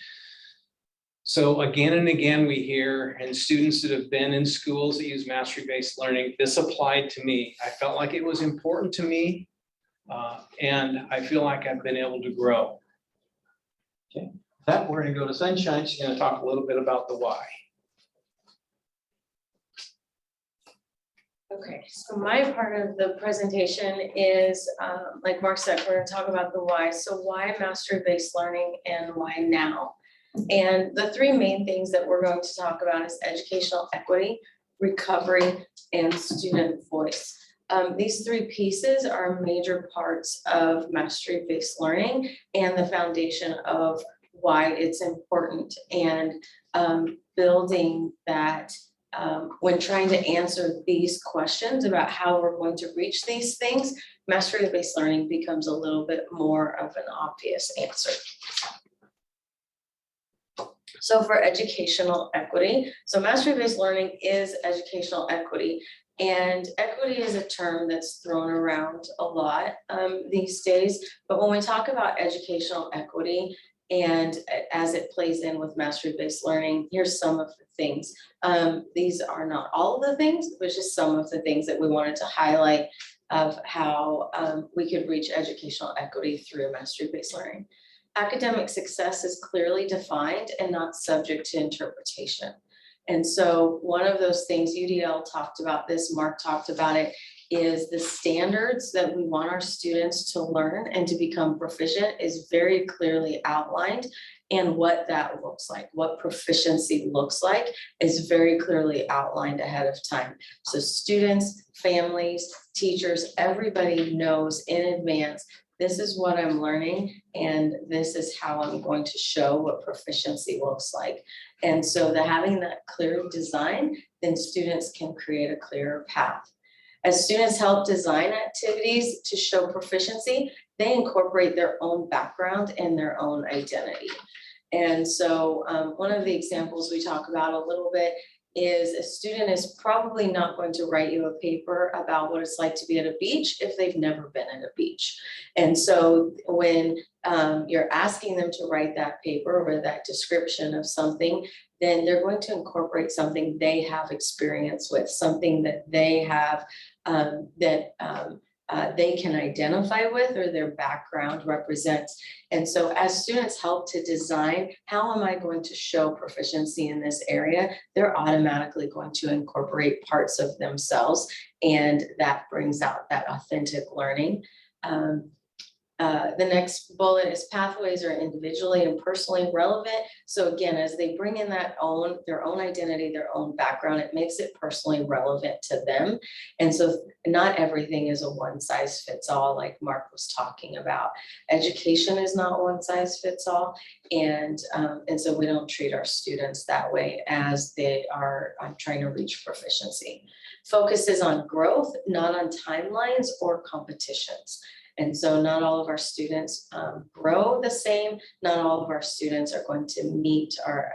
So again and again, we hear, and students that have been in schools that use mastery-based learning, this applied to me. I felt like it was important to me, and I feel like I've been able to grow. Okay, with that we're going to go to Sunshine. She's going to talk a little bit about the why. Okay, so my part of the presentation is, like Mark said, we're going to talk about the why. So why mastery-based learning and why now? And the 3 main things that we're going to talk about is educational equity, recovery, and student voice. These 3 pieces are major parts of mastery-based learning and the foundation of why it's important, and building that when trying to answer these questions about how we're going to reach these things, mastery-based learning becomes a little bit more of an obvious answer. So for educational equity, so mastery-based learning is educational equity. And equity is a term that's thrown around a lot these days. But when we talk about educational equity and as it plays in with mastery-based learning, here's some of the things. These are not all of the things, but just some of the things that we wanted to highlight of how we could reach educational equity through mastery-based learning. Academic success is clearly defined and not subject to interpretation. And so one of those things, UDL talked about this, Mark talked about it, is the standards that we want our students to learn and to become proficient is very clearly outlined. And what that looks like, what proficiency looks like, is very clearly outlined ahead of time. So students, families, teachers, everybody knows in advance, this is what I'm learning, and this is how I'm going to show what proficiency looks like. And so having that clear design, then students can create a clearer path. As students help design activities to show proficiency, they incorporate their own background and their own identity. And so one of the examples we talk about a little bit is a student is probably not going to write you a paper about what it's like to be at a beach if they've never been at a beach. And so when you're asking them to write that paper or that description of something, then they're going to incorporate something they have experience with, something that they have they can identify with or their background represents. And so as students help to design, how am I going to show proficiency in this area? They're automatically going to incorporate parts of themselves, and that brings out that authentic learning. The next bullet is pathways are individually and personally relevant. So again, as they bring in their own identity, their own background, it makes it personally relevant to them. And so not everything is a one size fits all, like Mark was talking about. Education is not one size fits all. And so we don't treat our students that way as they are trying to reach proficiency. Focus is on growth, not on timelines or competitions. And so not all of our students grow the same. Not all of our students are going to meet our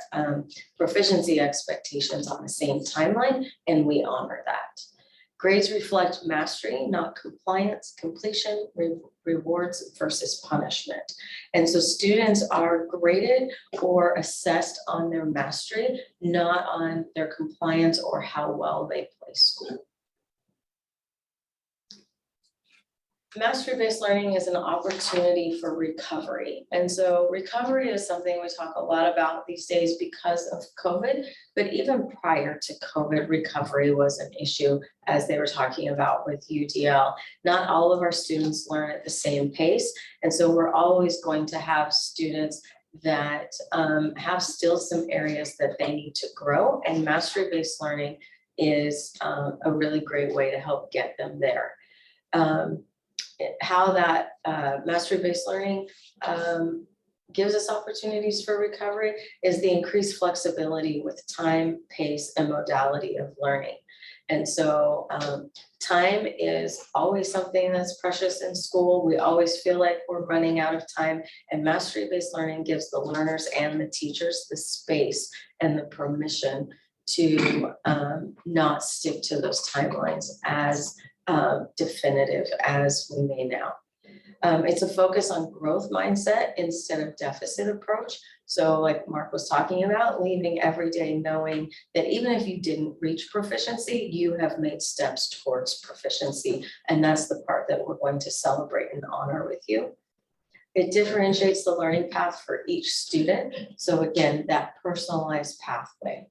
proficiency expectations on the same timeline, and we honor that. Grades reflect mastery, not compliance, completion, rewards versus punishment. And so students are graded or assessed on their mastery, not on their compliance or how well they play school. Mastery-based learning is an opportunity for recovery. And so recovery is something we talk a lot about these days because of COVID, but even prior to COVID, recovery was an issue as they were talking about with UDL. Not all of our students learn at the same pace. And so we're always going to have students that have still some areas that they need to grow, and mastery-based learning is a really great way to help get them there. How that mastery-based learning gives us opportunities for recovery is the increased flexibility with time, pace, and modality of learning. And so time is always something that's precious in school. We always feel like we're running out of time, and mastery-based learning gives the learners and the teachers the space and the permission to not stick to those timelines as definitive as we may now. It's a focus on growth mindset instead of deficit approach. So like Mark was talking about, leaving every day knowing that even if you didn't reach proficiency, you have made steps towards proficiency. And that's the part that we're going to celebrate and honor with you. It differentiates the learning path for each student. So again, that personalized pathway,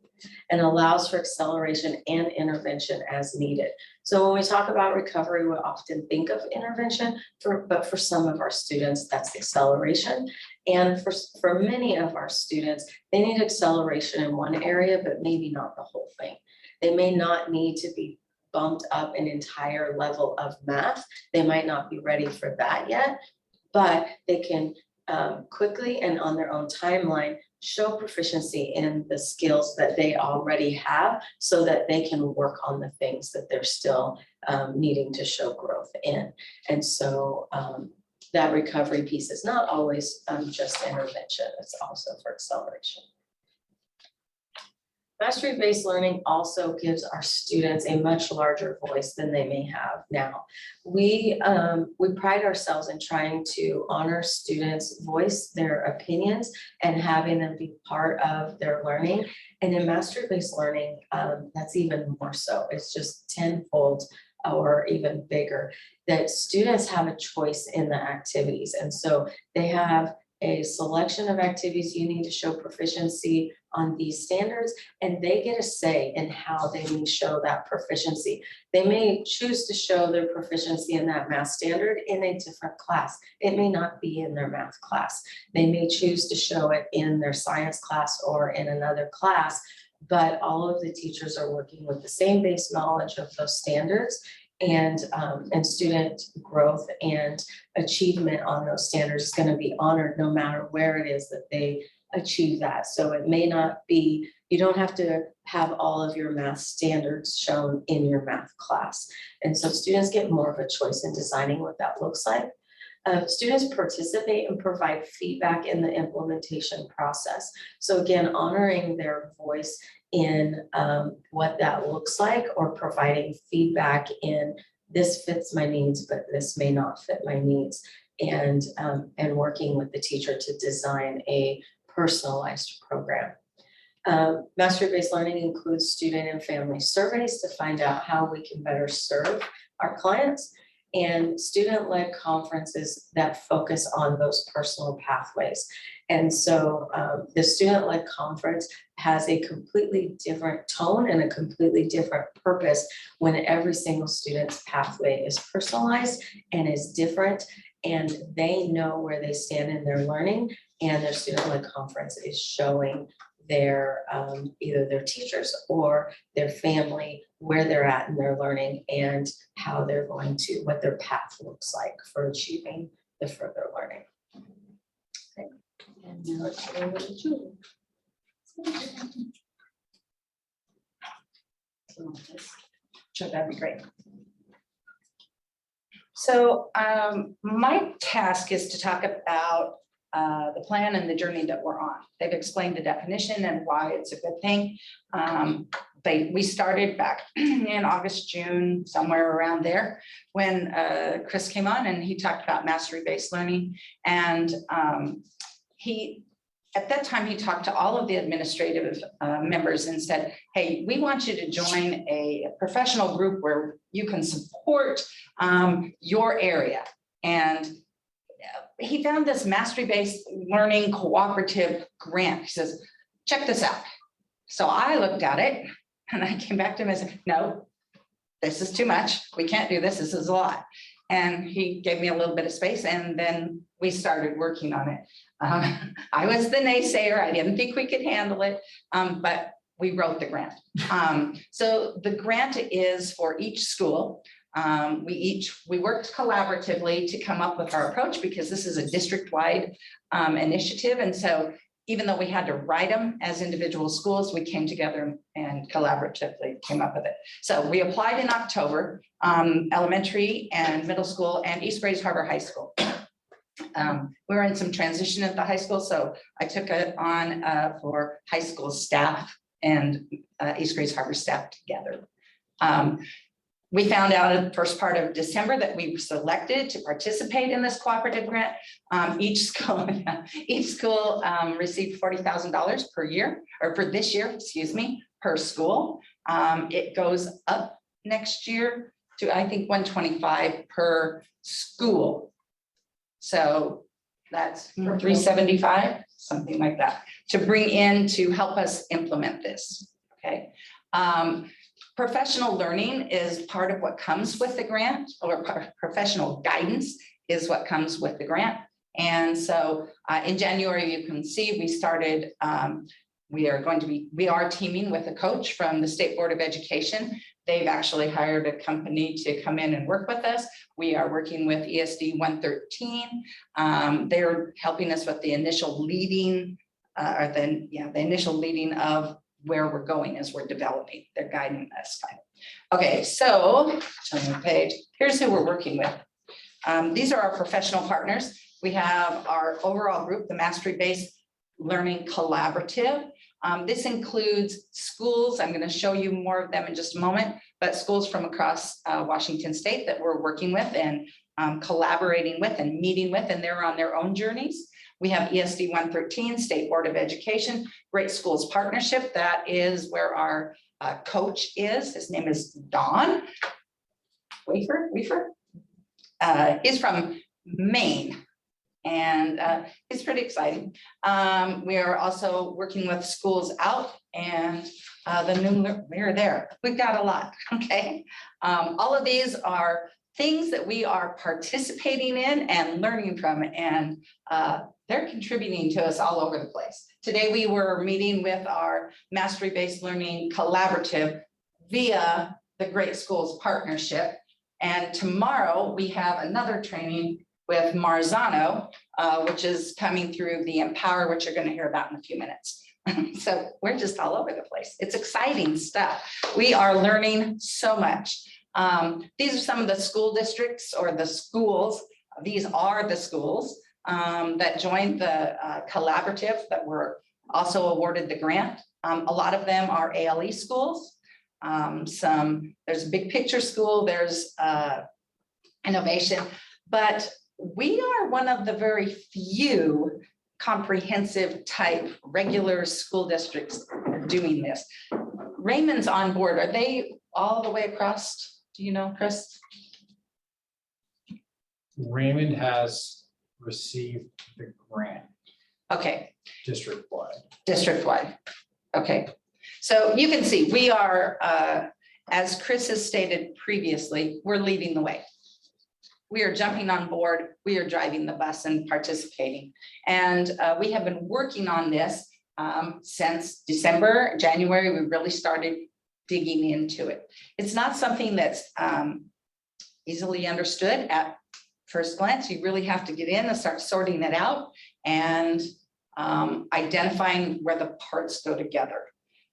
and allows for acceleration and intervention as needed. So when we talk about recovery, we often think of intervention, but for some of our students, that's acceleration. And for many of our students, they need acceleration in one area, but maybe not the whole thing. They may not need to be bumped up an entire level of math. They might not be ready for that yet, but they can quickly and on their own timeline show proficiency in the skills that they already have so that they can work on the things that they're still needing to show growth in. And so that recovery piece is not always just intervention, it's also for acceleration. Mastery-based learning also gives our students a much larger voice than they may have now. We pride ourselves in trying to honor students' voice, their opinions, and having them be part of their learning. And in mastery-based learning, that's even more so. It's just tenfold or even bigger, that students have a choice in the activities. And so they have a selection of activities you need to show proficiency on these standards, and they get a say in how they may show that proficiency. They may choose to show their proficiency in that math standard in a different class. It may not be in their math class. They may choose to show it in their science class or in another class, but all of the teachers are working with the same base knowledge of those standards, and student growth and achievement on those standards is going to be honored no matter where it is that they achieve that. So it may not be, you don't have to have all of your math standards shown in your math class. And so students get more of a choice in designing what that looks like. Students participate and provide feedback in the implementation process. So again, honoring their voice in what that looks like, or providing feedback in this fits my needs, but this may not fit my needs. And working with the teacher to design a personalized program. Mastery-based learning includes student and family surveys to find out how we can better serve our clients, and student-led conferences that focus on those personal pathways. And so the student-led conference has a completely different tone and a completely different purpose when every single student's pathway is personalized and is different, and they know where they stand in their learning, and their student-led conference is showing their either their teachers or their family where they're at in their learning and how they're going to, what their path looks like for achieving the further learning. Okay. And now it's over to Julie. Sure, that'd be great. So my task is to talk about the plan and the journey that we're on. They've explained the definition and why it's a good thing. We started back in August, June, somewhere around there, when Chris came on and he talked about mastery-based learning. And at that time, he talked to all of the administrative members and said, hey, we want you to join a professional group where you can support your area. And he found this mastery-based learning cooperative grant. He says, check this out. So I looked at it and I came back to him and said, no, this is too much. We can't do this. This is a lot. And he gave me a little bit of space, and then we started working on it. I was the naysayer. I didn't think we could handle it, but we wrote the grant. So the grant is for each school. We worked collaboratively to come up with our approach, because this is a district-wide initiative. And so even though we had to write them as individual schools, we came together and collaboratively came up with it. So we applied in October, elementary and middle school and East Grays Harbor High School. We were in some transition at the high school, so I took it on for high school staff and East Grays Harbor staff together. We found out in the first part of December that we were selected to participate in this cooperative grant. Each school received $40,000 per year, or for this year, excuse me, per school. It goes up next year to, I think, 125 per school. So that's 375, something like that, to bring in to help us implement this, okay? Professional learning is part of what comes with the grant, or professional guidance is what comes with the grant. And so in January, you can see we started, we are teaming with a coach from the State Board of Education. They've actually hired a company to come in and work with us. We are working with ESD 113. They're helping us with the initial leading, the initial leading of where we're going as we're developing. They're guiding us. Okay, so turn the page. Here's who we're working with. These are our professional partners. We have our overall group, the Mastery-Based Learning Collaborative. This includes schools. I'm going to show you more of them in just a moment, but schools from across Washington State that we're working with and collaborating with and meeting with, and they're on their own journeys. We have ESD 113, State Board of Education, Great Schools Partnership. That is where our coach is. His name is Don Weaver. He's from Maine, and it's pretty exciting. We are also working with Schools Out and we're there. We've got a lot, okay? All of these are things that we are participating in and learning from, and they're contributing to us all over the place. Today, we were meeting with our Mastery-Based Learning Collaborative via the Great Schools Partnership. And tomorrow we have another training with Marzano, which is coming through the Empower, which you're going to hear about in a few minutes. So we're just all over the place. It's exciting stuff. We are learning so much. These are some of the school districts or the schools These are the schools that joined the collaborative that were also awarded the grant. A lot of them are ALE schools. There's a big picture school, there's innovation, but we are one of the very few comprehensive type regular school districts doing this. Raymond's on board. Are they all the way across? Do you know, Chris? Raymond has received the grant Okay, district-wide. district-wide. Okay, so you can see we are, as Chris has stated previously, we're leading the way. We are jumping on board, we are driving the bus and participating. And we have been working on this since December, January, we really started digging into it. It's not something that's easily understood at first glance. You really have to get in and start sorting it out and identifying where the parts go together.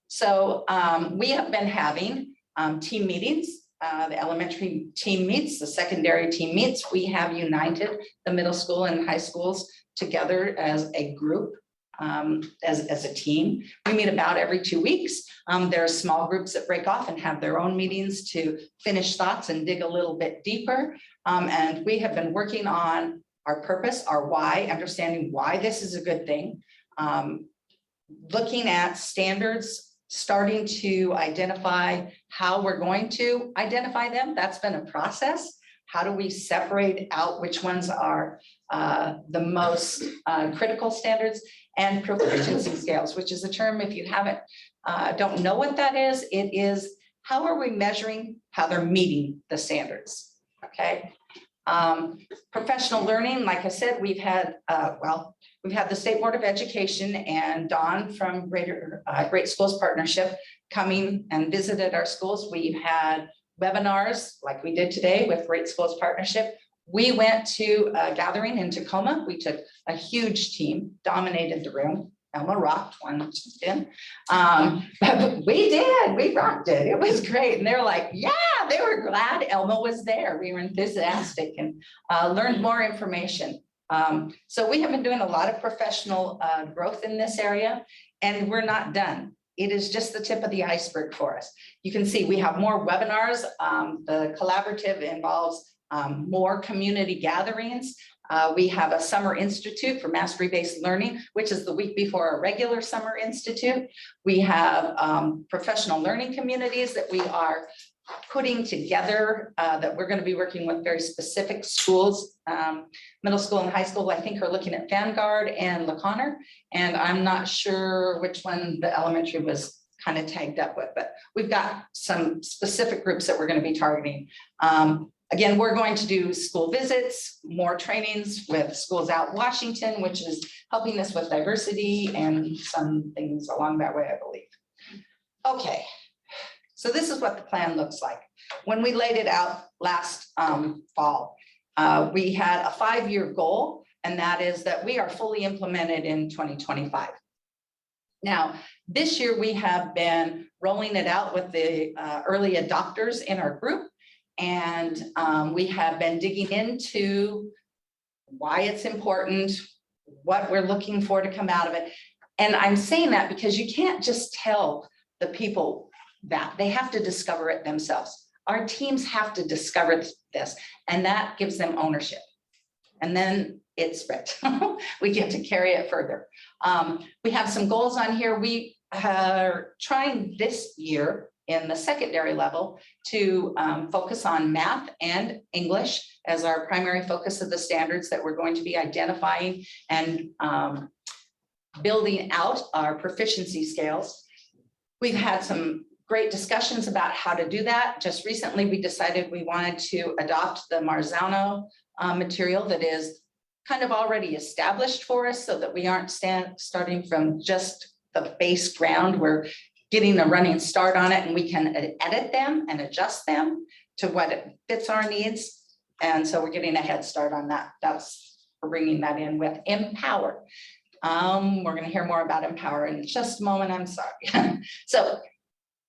So we have been having team meetings. The elementary team meets, the secondary team meets. We have united the middle school and high schools together as a group, as a team. We meet about every 2 weeks. There are small groups that break off and have their own meetings to finish thoughts and dig a little bit deeper. And we have been working on our purpose, our why, understanding why this is a good thing. Looking at standards, starting to identify how we're going to identify them. That's been a process. How do we separate out which ones are the most critical standards? And proficiency scales, which is a term, if you don't know what that is, it is how are we measuring how they're meeting the standards, okay? Professional learning, like I said, we've had the State Board of Education and Dawn from Great Schools Partnership coming and visited our schools. We've had webinars like we did today with Great Schools Partnership. We went to a gathering in Tacoma. We took a huge team, dominated the room. Elma rocked one in. But we rocked it. It was great. And they were like, yeah, they were glad Elma was there. We were enthusiastic and learned more information. So we have been doing a lot of professional growth in this area, and we're not done. It is just the tip of the iceberg for us. You can see we have more webinars. The collaborative involves more community gatherings. We have a summer institute for mastery-based learning, which is the week before a regular summer institute. We have professional learning communities that we are putting together that we're going to be working with very specific schools. Middle school and high school, I think, are looking at Vanguard and LaConner, and I'm not sure which one the elementary was kind of tagged up with, but we've got some specific groups that we're going to be targeting. Again, we're going to do school visits, more trainings with schools out in Washington, which is helping us with diversity and some things along that way, I believe. Okay, so this is what the plan looks like. When we laid it out last fall, we had a 5-year goal, and that is that we are fully implemented in 2025. Now, this year we have been rolling it out with the early adopters in our group. And we have been digging into why it's important, what we're looking for to come out of it. And I'm saying that because you can't just tell the people that. They have to discover it themselves. Our teams have to discover this, and that gives them ownership. And then it's spread. We get to carry it further. We have some goals on here. We are trying this year in the secondary level to focus on math and English as our primary focus of the standards that we're going to be identifying and building out our proficiency scales. We've had some great discussions about how to do that. Just recently, we decided we wanted to adopt the Marzano material that is kind of already established for us so that we aren't starting from just the base ground. We're getting a running start on it, and we can edit them and adjust them to what fits our needs. And so we're getting a head start on that. We're bringing that in with Empower. We're going to hear more about Empower in just a moment. I'm sorry. So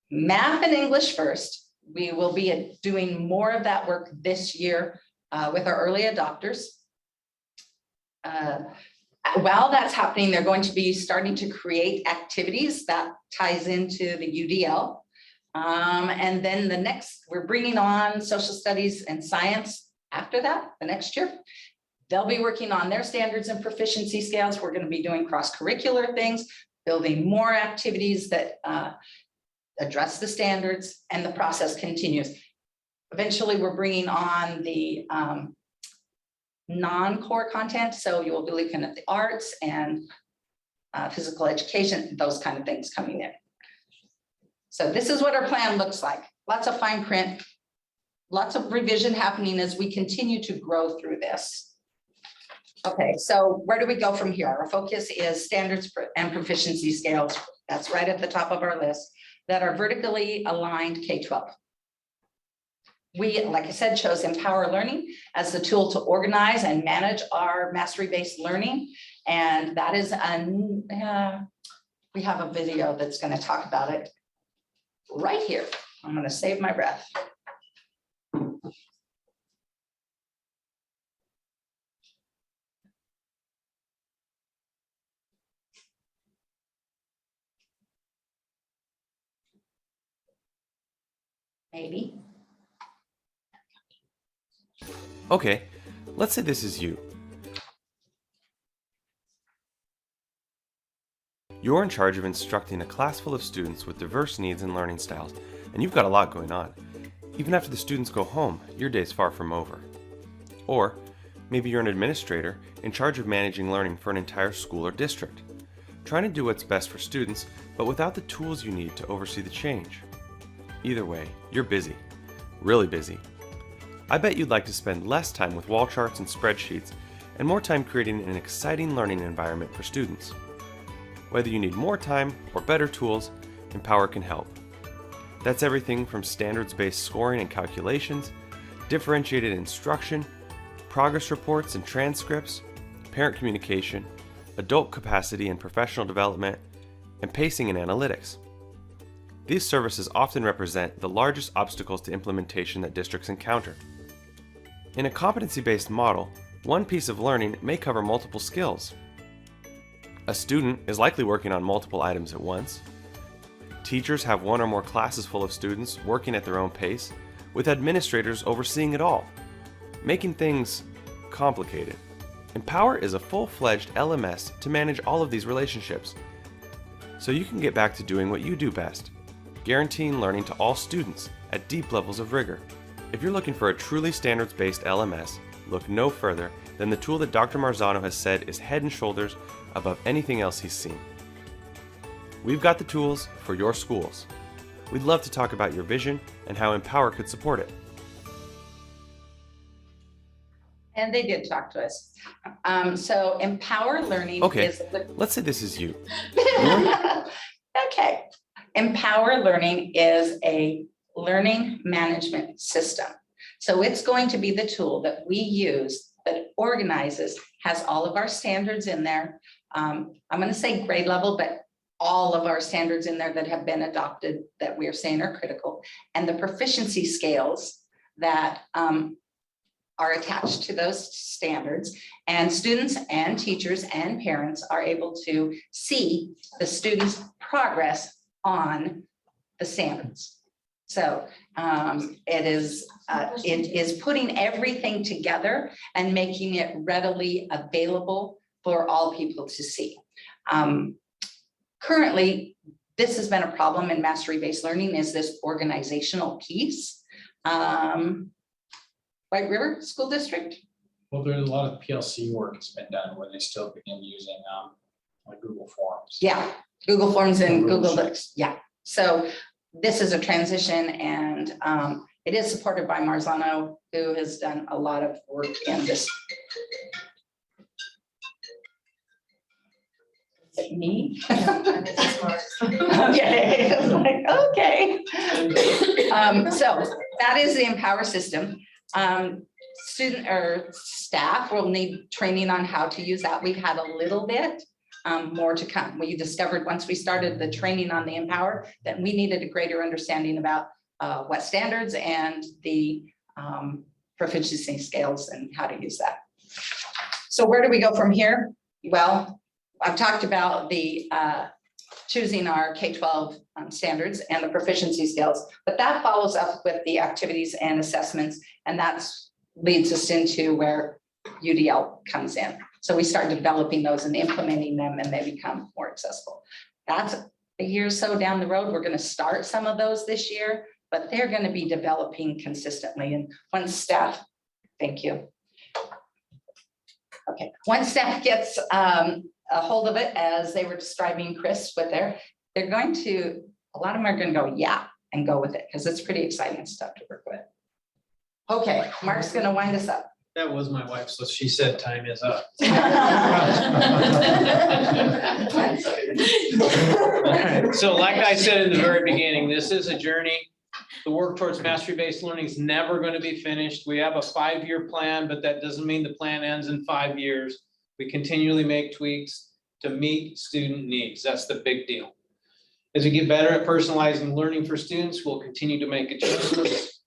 math and English first. We will be doing more of that work this year. with our early adopters. While that's happening, they're going to be starting to create activities that ties into the UDL. And then we're bringing on social studies and science after that, the next year. They'll be working on their standards and proficiency scales. We're going to be doing cross-curricular things, building more activities that address the standards, and the process continues. Eventually, we're bringing on the non-core content. So you will be looking at the arts and physical education, those kind of things coming in. So this is what our plan looks like. Lots of fine print, lots of revision happening as we continue to grow through this. Okay, so where do we go from here? Our focus is standards and proficiency scales. That's right at the top of our list, that are vertically aligned K-12. We, like I said, chose Empower Learning as the tool to organize and manage our mastery-based learning. And that is, we have a video that's going to talk about it right here. I'm going to save my breath. Maybe. Okay, let's say this is you. You're in charge of instructing a class full of students with diverse needs and learning styles, and you've got a lot going on. Even after the students go home, your day's far from over. Or maybe you're an administrator in charge of managing learning for an entire school or district, trying to do what's best for students, but without the tools you need to oversee the change. Either way, you're busy, really busy. I bet you'd like to spend less time with wall charts and spreadsheets and more time creating an exciting learning environment for students. Whether you need more time or better tools, Empower can help. That's everything from standards-based scoring and calculations, differentiated instruction, progress reports and transcripts, parent communication, adult capacity and professional development, and pacing and analytics. These services often represent the largest obstacles to implementation that districts encounter. In a competency-based model, one piece of learning may cover multiple skills. A student is likely working on multiple items at once. Teachers have one or more classes full of students working at their own pace, with administrators overseeing it all, making things complicated. Empower is a full-fledged LMS to manage all of these relationships, so you can get back to doing what you do best, guaranteeing learning to all students at deep levels of rigor. If you're looking for a truly standards-based LMS, look no further than the tool that Dr. Marzano has said is head and shoulders above anything else he's seen. We've got the tools for your schools. We'd love to talk about your vision and how Empower could support it. And they did talk to us. So Empower Learning Okay, is let's say this is you. Okay. Empower Learning is a learning management system. So it's going to be the tool that we use that organizes, has all of our standards in there. I'm going to say grade level, but all of our standards in there that have been adopted that we are saying are critical, and the proficiency scales that are attached to those standards, and students and teachers and parents are able to see the students' progress on the standards. So it is putting everything together and making it readily available for all people to see. Currently, this has been a problem in mastery-based learning, is this organizational piece. White River School District? Well, there's a lot of PLC work that's been done where they still begin using like Google Forms. Yeah, Google Forms and Google Docs, yeah. So this is a transition, and it is supported by Marzano, who has done a lot of work in this. Is it me? Okay, okay. So that is the Empower system. Student or staff will need training on how to use that. We've had a little bit. More to come. We discovered once we started the training on the Empower that we needed a greater understanding about what standards and the proficiency scales and how to use that. So where do we go from here? Well, I've talked about the choosing our K-12 standards and the proficiency skills, but that follows up with the activities and assessments, and that's leads us into where UDL comes in. So we start developing those and implementing them, and they become more accessible. That's a year or so down the road. We're going to start some of those this year, but they're going to be developing consistently. And once staff, thank you. Okay, once staff gets a hold of it, as they were describing Chris with they're going to, a lot of them are going to go, yeah, and go with it, because it's pretty exciting stuff to work with. Okay, Mark's going to wind us up. That was my wife, so she said time is up. Alright, so like I said in the very beginning, this is a journey. The work towards mastery-based learning is never going to be finished. We have a 5-year plan, but that doesn't mean the plan ends in 5 years. We continually make tweaks to meet student needs. That's the big deal. As we get better at personalizing learning for students, we'll continue to make adjustments.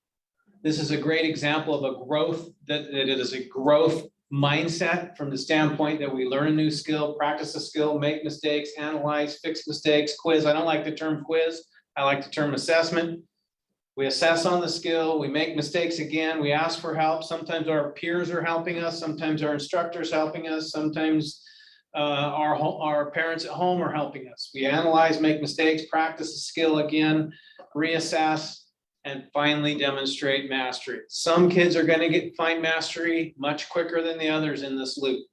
This is a great example of a growth, that it is a growth mindset from the standpoint that we learn a new skill, practice a skill, make mistakes, analyze, fix mistakes, quiz. I don't like the term quiz. I like the term assessment. We assess on the skill, we make mistakes again, we ask for help. Sometimes our peers are helping us, sometimes our instructors helping us, sometimes our parents at home are helping us. We analyze, make mistakes, practice the skill again, reassess, and finally demonstrate mastery. Some kids are going to find mastery much quicker than the others in this loop.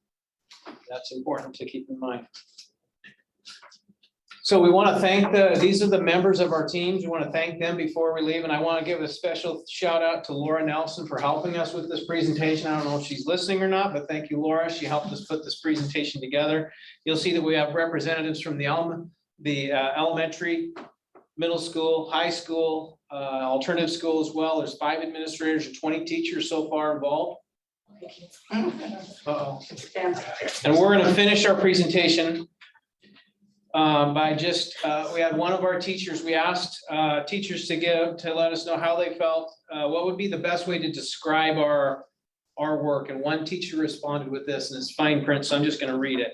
That's important to keep in mind. So we want to thank these are the members of our teams. We want to thank them before we leave. And I want to give a special shout out to Laura Nelson for helping us with this presentation. I don't know if she's listening or not, but thank you, Laura. She helped us put this presentation together. You'll see that we have representatives from the elementary, middle school, high school, alternative school as well. There's 5 administrators and 20 teachers so far involved. Uh-oh. And we're going to finish our presentation by just, we had one of our teachers, we asked teachers to let us know how they felt, what would be the best way to describe our work. And one teacher responded with this, and it's fine print, so I'm just going to read it.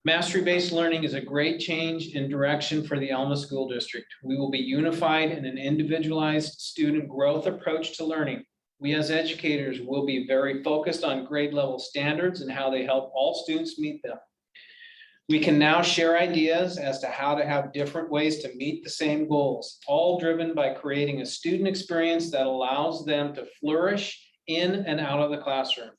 Mastery-based learning is a great change in direction for the Alma School District. We will be unified in an individualized student growth approach to learning. We as educators will be very focused on grade level standards and how they help all students meet them. We can now share ideas as to how to have different ways to meet the same goals, all driven by creating a student experience that allows them to flourish in and out of the classroom.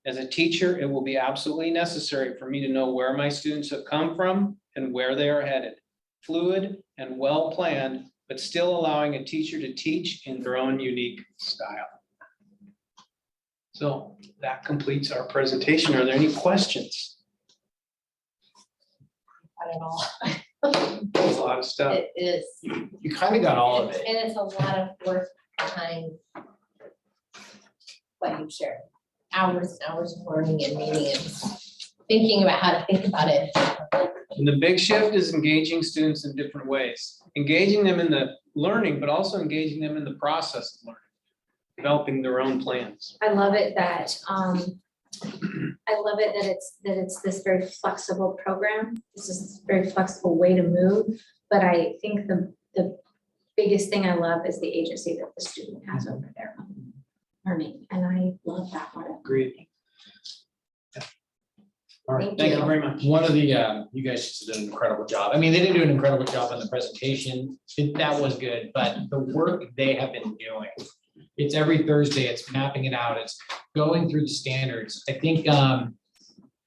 As a teacher, it will be absolutely necessary for me to know where my students have come from and where they are headed. Fluid and well-planned, but still allowing a teacher to teach in their own unique style. So that completes our presentation. Are there any questions? Not at all. There's a lot of stuff. It is, You kind of got all of it. and it's a lot of work behind what you've shared. Hours and hours of learning and meeting and thinking about how to think about it. And the big shift is engaging students in different ways, engaging them in the learning, but also engaging them in the process of learning, developing their own plans. I love it that, it's this very flexible program. This is a very flexible way to move. But I think the biggest thing I love is the agency that the student has over their own learning. And I love that part of it. Agreed. All right, Thank thank you you. very much. One of the, you guys just did an incredible job. I mean, they didn't do an incredible job on the presentation. That was good, but the work they have been doing, it's every Thursday, it's mapping it out, it's going through the standards. I think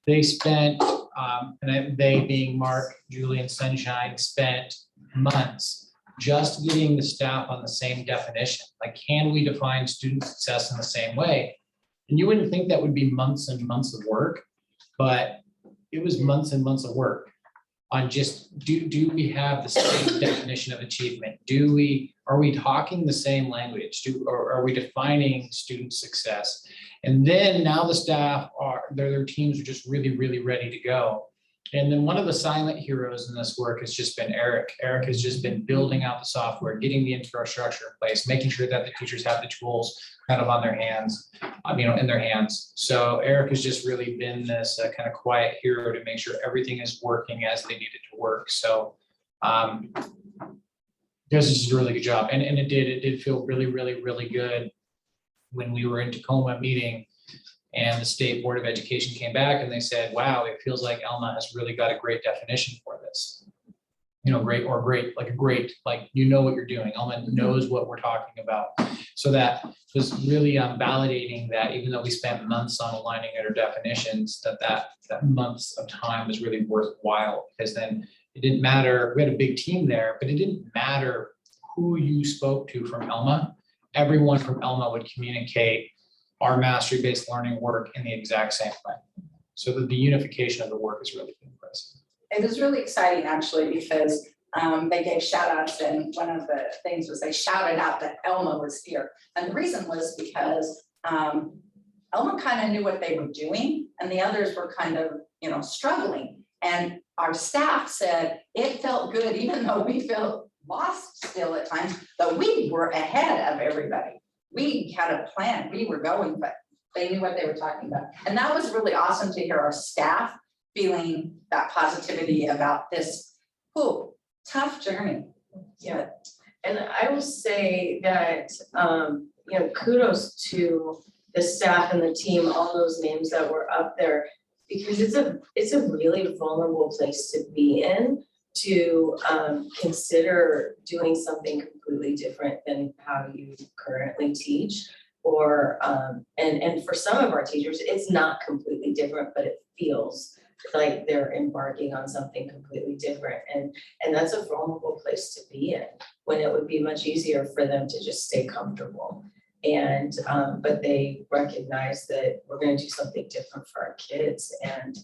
they spent, they being Mark, Julie, and Sunshine, spent months just getting the staff on the same definition. Like, can we define student success in the same way? And you wouldn't think that would be months and months of work, but it was months and months of work on just, do we have the same definition of achievement? Are we talking the same language? Or are we defining student success? And then now the staff their teams are just really, really ready to go. And then one of the silent heroes in this work has just been Eric. Eric has just been building out the software, getting the infrastructure in place, making sure that the teachers have the tools kind of on their hands, in their hands. So Eric has just really been this kind of quiet hero to make sure everything is working as they need it to work. So does just a really good job. And it did feel really, really, really good when we were in Tacoma meeting and the State Board of Education came back and they said, wow, it feels like Elma has really got a great definition for this. Great, like you know what you're doing. Elma knows what we're talking about. So that was really validating that even though we spent months on aligning our definitions, that months of time was really worthwhile, because then it didn't matter, we had a big team there, but it didn't matter who you spoke to from Elma. Everyone from Elma would communicate our mastery-based learning work in the exact same way. So that the unification of the work is really impressive. It was really exciting, actually, because they gave shout outs, and one of the things was they shouted out that Elma was here. And the reason was because Elma kind of knew what they were doing and the others were kind of, struggling. And our staff said it felt good, even though we felt lost still at times, but we were ahead of everybody. We had a plan, we were going, but they knew what they were talking about. And that was really awesome to hear our staff feeling that positivity about this tough journey. Yeah, and I will say that, kudos to the staff and the team, all those names that were up there, because it's a really vulnerable place to be in, to consider doing something completely different than how you currently teach, or and for some of our teachers, it's not completely different, but it feels like they're embarking on something completely different, and that's a vulnerable place to be in, when it would be much easier for them to just stay comfortable. And but they recognize that we're going to do something different for our kids, and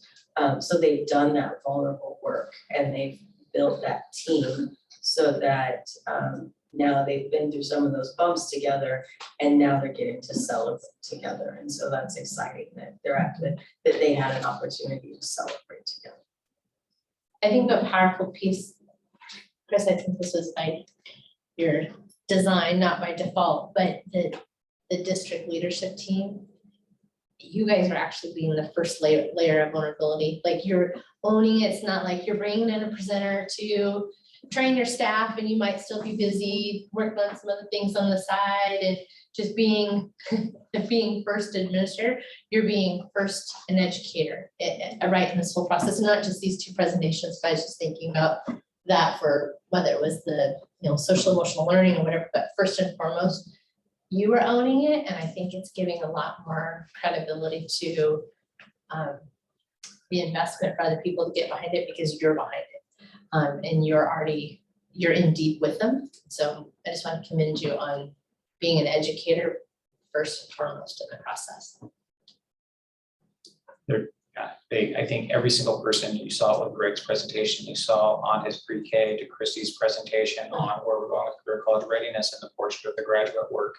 so they've done that vulnerable work, and they've built that team so that now they've been through some of those bumps together, and now they're getting to celebrate together. And so that's exciting that that they had an opportunity to celebrate together. I think a powerful piece, Chris, I think this was by your design, not by default, but the district leadership team, you guys are actually being the first layer of vulnerability. Like, you're owning it. It's not like you're bringing in a presenter to train your staff and you might still be busy working on some other things on the side and just being first administrator. You're being first an educator, right, in this whole process, and not just these two presentations, but I was just thinking about that for whether it was the social emotional learning or whatever, but first and foremost, you were owning it, and I think it's giving a lot more credibility to the investment for other people to get behind it, because you're behind it, and you're in deep with them. So I just want to commend you on being an educator first and foremost in the process. I think every single person, you saw it with Greg's presentation, you saw on his pre-K to Christy's presentation on where we're going with career college readiness and the portrait of the graduate work.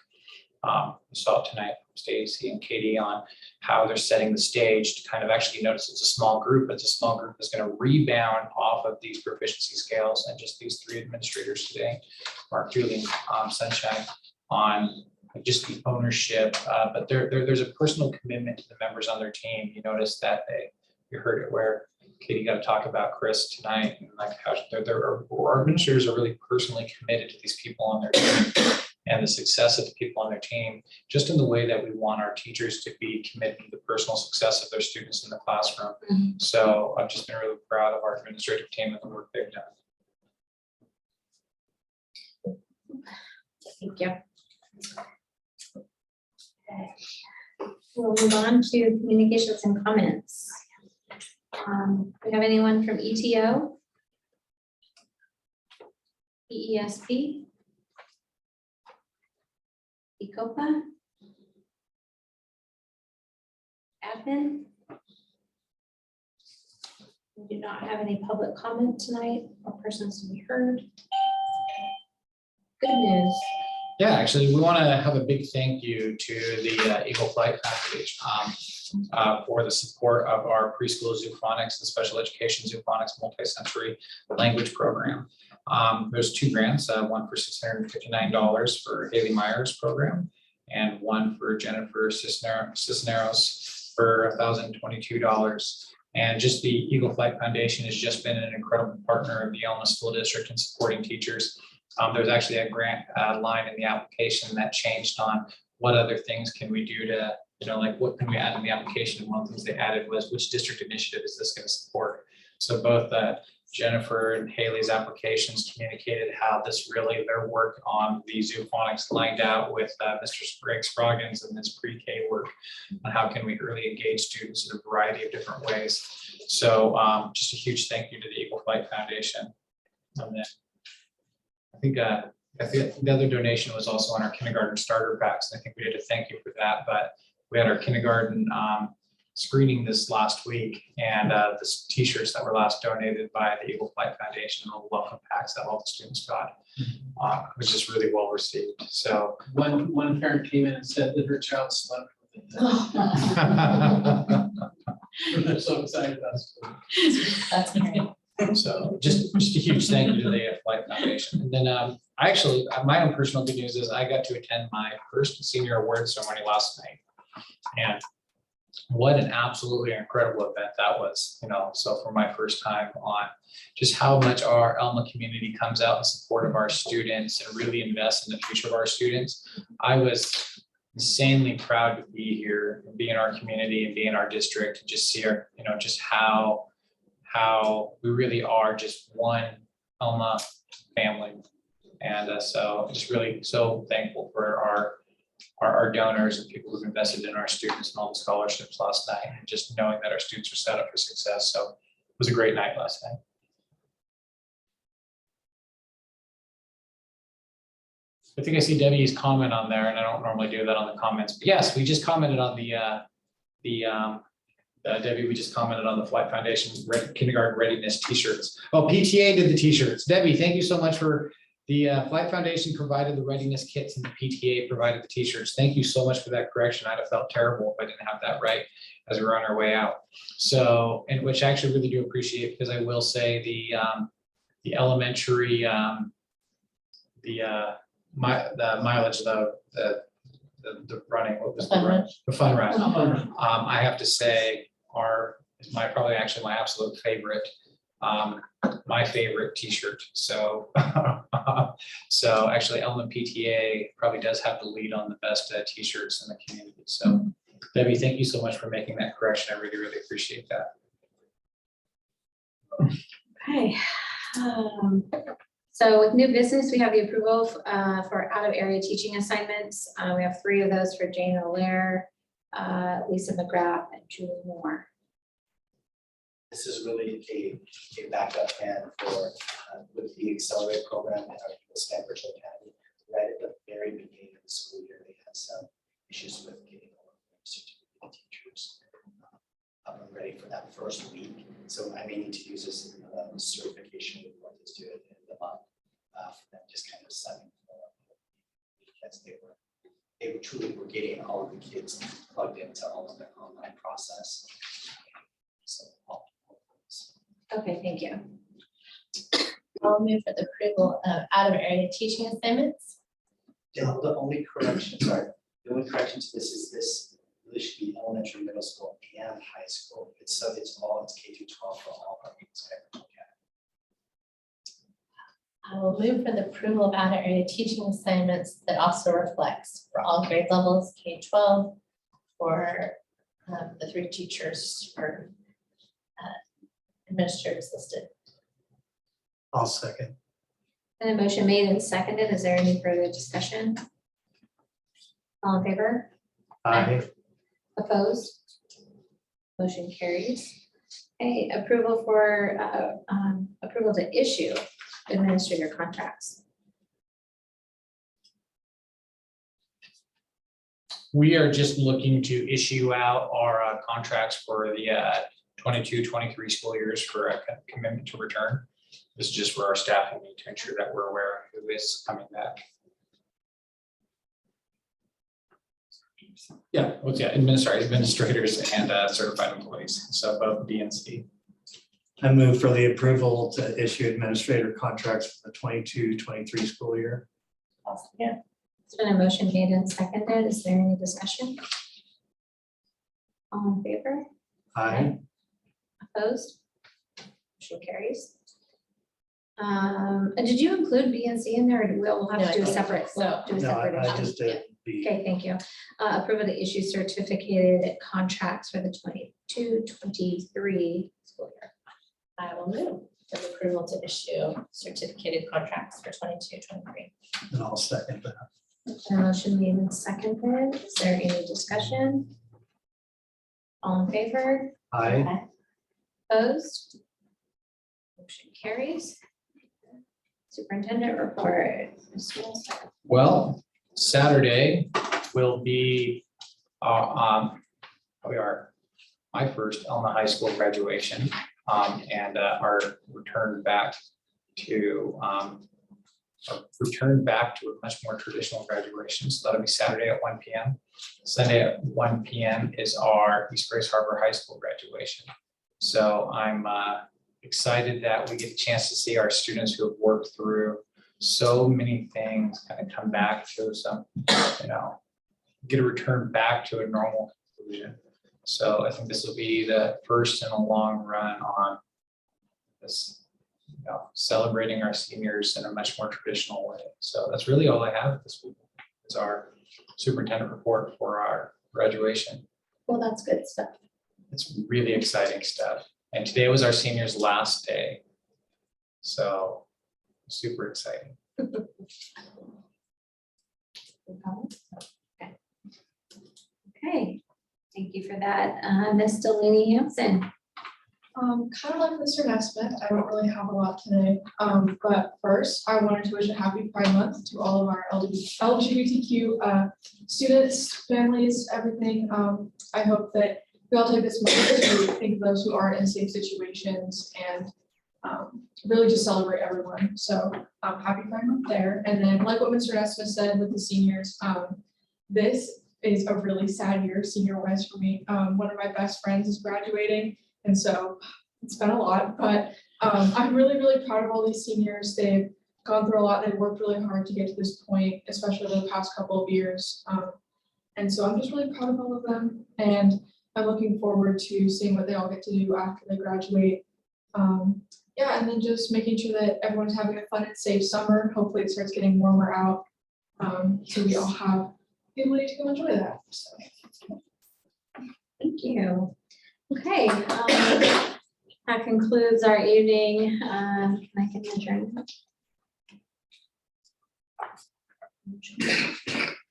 We saw it tonight from Stacy and Katie on how they're setting the stage to kind of actually notice it's a small group, but it's a small group that's going to rebound off of these proficiency scales, and just these three administrators today, Mark Dooley, Sunshine, on just the ownership, but there's a personal commitment to the members on their team. You notice that you heard it where Katie got to talk about Chris tonight, and like how our administrators are really personally committed to these people on their team and the success of the people on their team, just in the way that we want our teachers to be committed to the personal success of their students in the classroom. Mm-hmm. So I've just been really proud of our administrative team and the work they've done. Thank you. Okay. We'll move on to communications and comments. We have anyone from ETO? EESP? ECOPA? Admin? We do not have any public comment tonight or persons to be heard. Good news. Yeah, actually, we want to have a big thank you to the Eagle Flight Foundation for the support of our preschool zoophonics and special education zoophonics multisensory language program. There's two grants, one for $659 for Haley Myers program and one for Jennifer Cisneros for $1,022. And just the Eagle Flight Foundation has just been an incredible partner of the Elma School District in supporting teachers. There's actually a grant line in the application that changed on what other things can we do to, like what can we add in the application? And one of the things they added was which district initiative is this going to support? So both Jennifer and Haley's applications communicated how this really, their work on the zoophonics lined out with Mr. Greg Scroggins and this pre-K work on how can we really engage students in a variety of different ways. So just a huge thank you to the Eagle Flight Foundation on that. I think the other donation was also on our kindergarten starter packs. And I think we did a thank you for that, but we had our kindergarten screening this last week, and the t-shirts that were last donated by the Eagle Flight Foundation, all the welcome packs that all the students got, was just really well received. So One parent came in and said that her child slept with it. They're so excited about it. That's great. So just a huge thank you to the Flight Foundation. And then I actually, my own personal good news is I got to attend my first senior award ceremony last night. And what an absolutely incredible event that was, so for my first time on just how much our Elma community comes out in support of our students and really invests in the future of our students. I was insanely proud to be here, and be in our community and be in our district, and just see our, just how we really are just one Elma family. And so just really so thankful for our donors and people who've invested in our students and all the scholarships last night, and just knowing that our students are set up for success. So it was a great night last night. I think I see Debbie's comment on there, and I don't normally do that on the comments, but yes, we just commented on Debbie, we just commented on the Flight Foundation kindergarten readiness t-shirts. Oh, PTA did the t-shirts. Debbie, thank you so much for the Flight Foundation provided the readiness kits and the PTA provided the t-shirts. Thank you so much for that correction. I'd have felt terrible if I didn't have that right as we were on our way out. So, and which I actually really do appreciate, because I will say the elementary, the mileage, the running, what was the run? The fun run. I have to say is probably actually my absolute favorite, my favorite t-shirt. So, so actually Elma PTA probably does have the lead on the best t-shirts in the community. So Debbie, thank you so much for making that correction. I really, really appreciate that. Okay. So with new business, we have the approval for out of area teaching assignments. We have 3 of those for Jane Allaire, Lisa McGrath, and Julie Moore. This is really a backup plan for with the Accelerate program at our Stanford Academy. Right at the very beginning of the school year, they had some issues with getting all of their certificate teachers up and ready for that first week. So I may need to use this certification report to do it in the month for them, just kind of setting because they truly were getting all of the kids plugged into all of the online process. So Okay, thank you. I'll move for the approval of out of area teaching assignments. The only correction, sorry, the only correction to this is this really should be elementary, middle school, and high school. It's K through 12 for all our Stanford Academy. I will move for the approval of out of area teaching assignments that also reflects for all grade levels, K-12, for the 3 teachers for administrators listed. I'll second. And a motion made and seconded. Is there any further discussion? All in favor? Aye. Opposed? Motion carries. Okay, approval for approval to issue administrator contracts. We are just looking to issue out our contracts for the 22-23 school years for a commitment to return. This is just for our staffing need to ensure that we're aware of who is coming back. Yeah, well, yeah, administrators and certified employees, so both B and C. I move for the approval to issue administrator contracts for the 22-23 school year. Yeah. It's been a motion made and seconded. Is there any discussion? All in favor? Aye. Opposed? Motion carries. And did you include B and C in there, or we'll have No, to I do a didn't. separate? No. Do a No, separate I issue. just did B. Okay, thank you. Approval to issue certificated contracts for the 22-23 school year. I will move for the approval to issue certificated contracts for 22-23. And I'll second that. A motion made and seconded. Is there any discussion? All in favor? Aye. Opposed? Motion carries. Superintendent report. Ms. Wilson. Well, Saturday will be, my first Elma High School graduation, and our return back to, a much more traditional graduation. So that'll be Saturday at 1 p.m. Sunday at 1 p.m. is our East Grace Harbor High School graduation. So I'm excited that we get a chance to see our students who have worked through so many things kind of come back to some, get a return back to a normal conclusion. So I think this will be the first in a long run on this, celebrating our seniors in a much more traditional way. So that's really all I have this week. Is our superintendent report for our graduation. Well, that's good stuff. It's really exciting stuff. And today was our seniors' last day. So super exciting. Okay, thank you for that. Ms. Delaney Hampson. Kind of like Mr. Nesmith, I don't really have a lot today. But first, I wanted to wish a happy Pride Month to all of our LGBTQ students, families, everything. I hope that we all take this moment to think of those who are in safe situations and really just celebrate everyone. So happy Pride Month there. And then like what Mr. Nesmith said with the seniors, this is a really sad year senior-wise for me. One of my best friends is graduating. And so it's been a lot, but I'm really, really proud of all these seniors. They've gone through a lot. They've worked really hard to get to this point, especially the past couple of years. And so I'm just really proud of all of them. And I'm looking forward to seeing what they all get to do after they graduate. Yeah, and then just making sure that everyone's having a fun and safe summer. Hopefully it starts getting warmer out. So we all have the ability to go enjoy that. So. Thank you. Okay, that concludes our evening. Can I get an adjournment?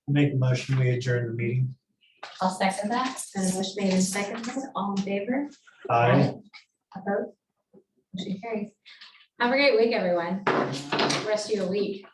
Make a motion, we adjourn the meeting. I'll second that. And motion made and seconded. All in favor? Aye. Opposed? Motion carries. Have a great week, everyone. Rest of your week.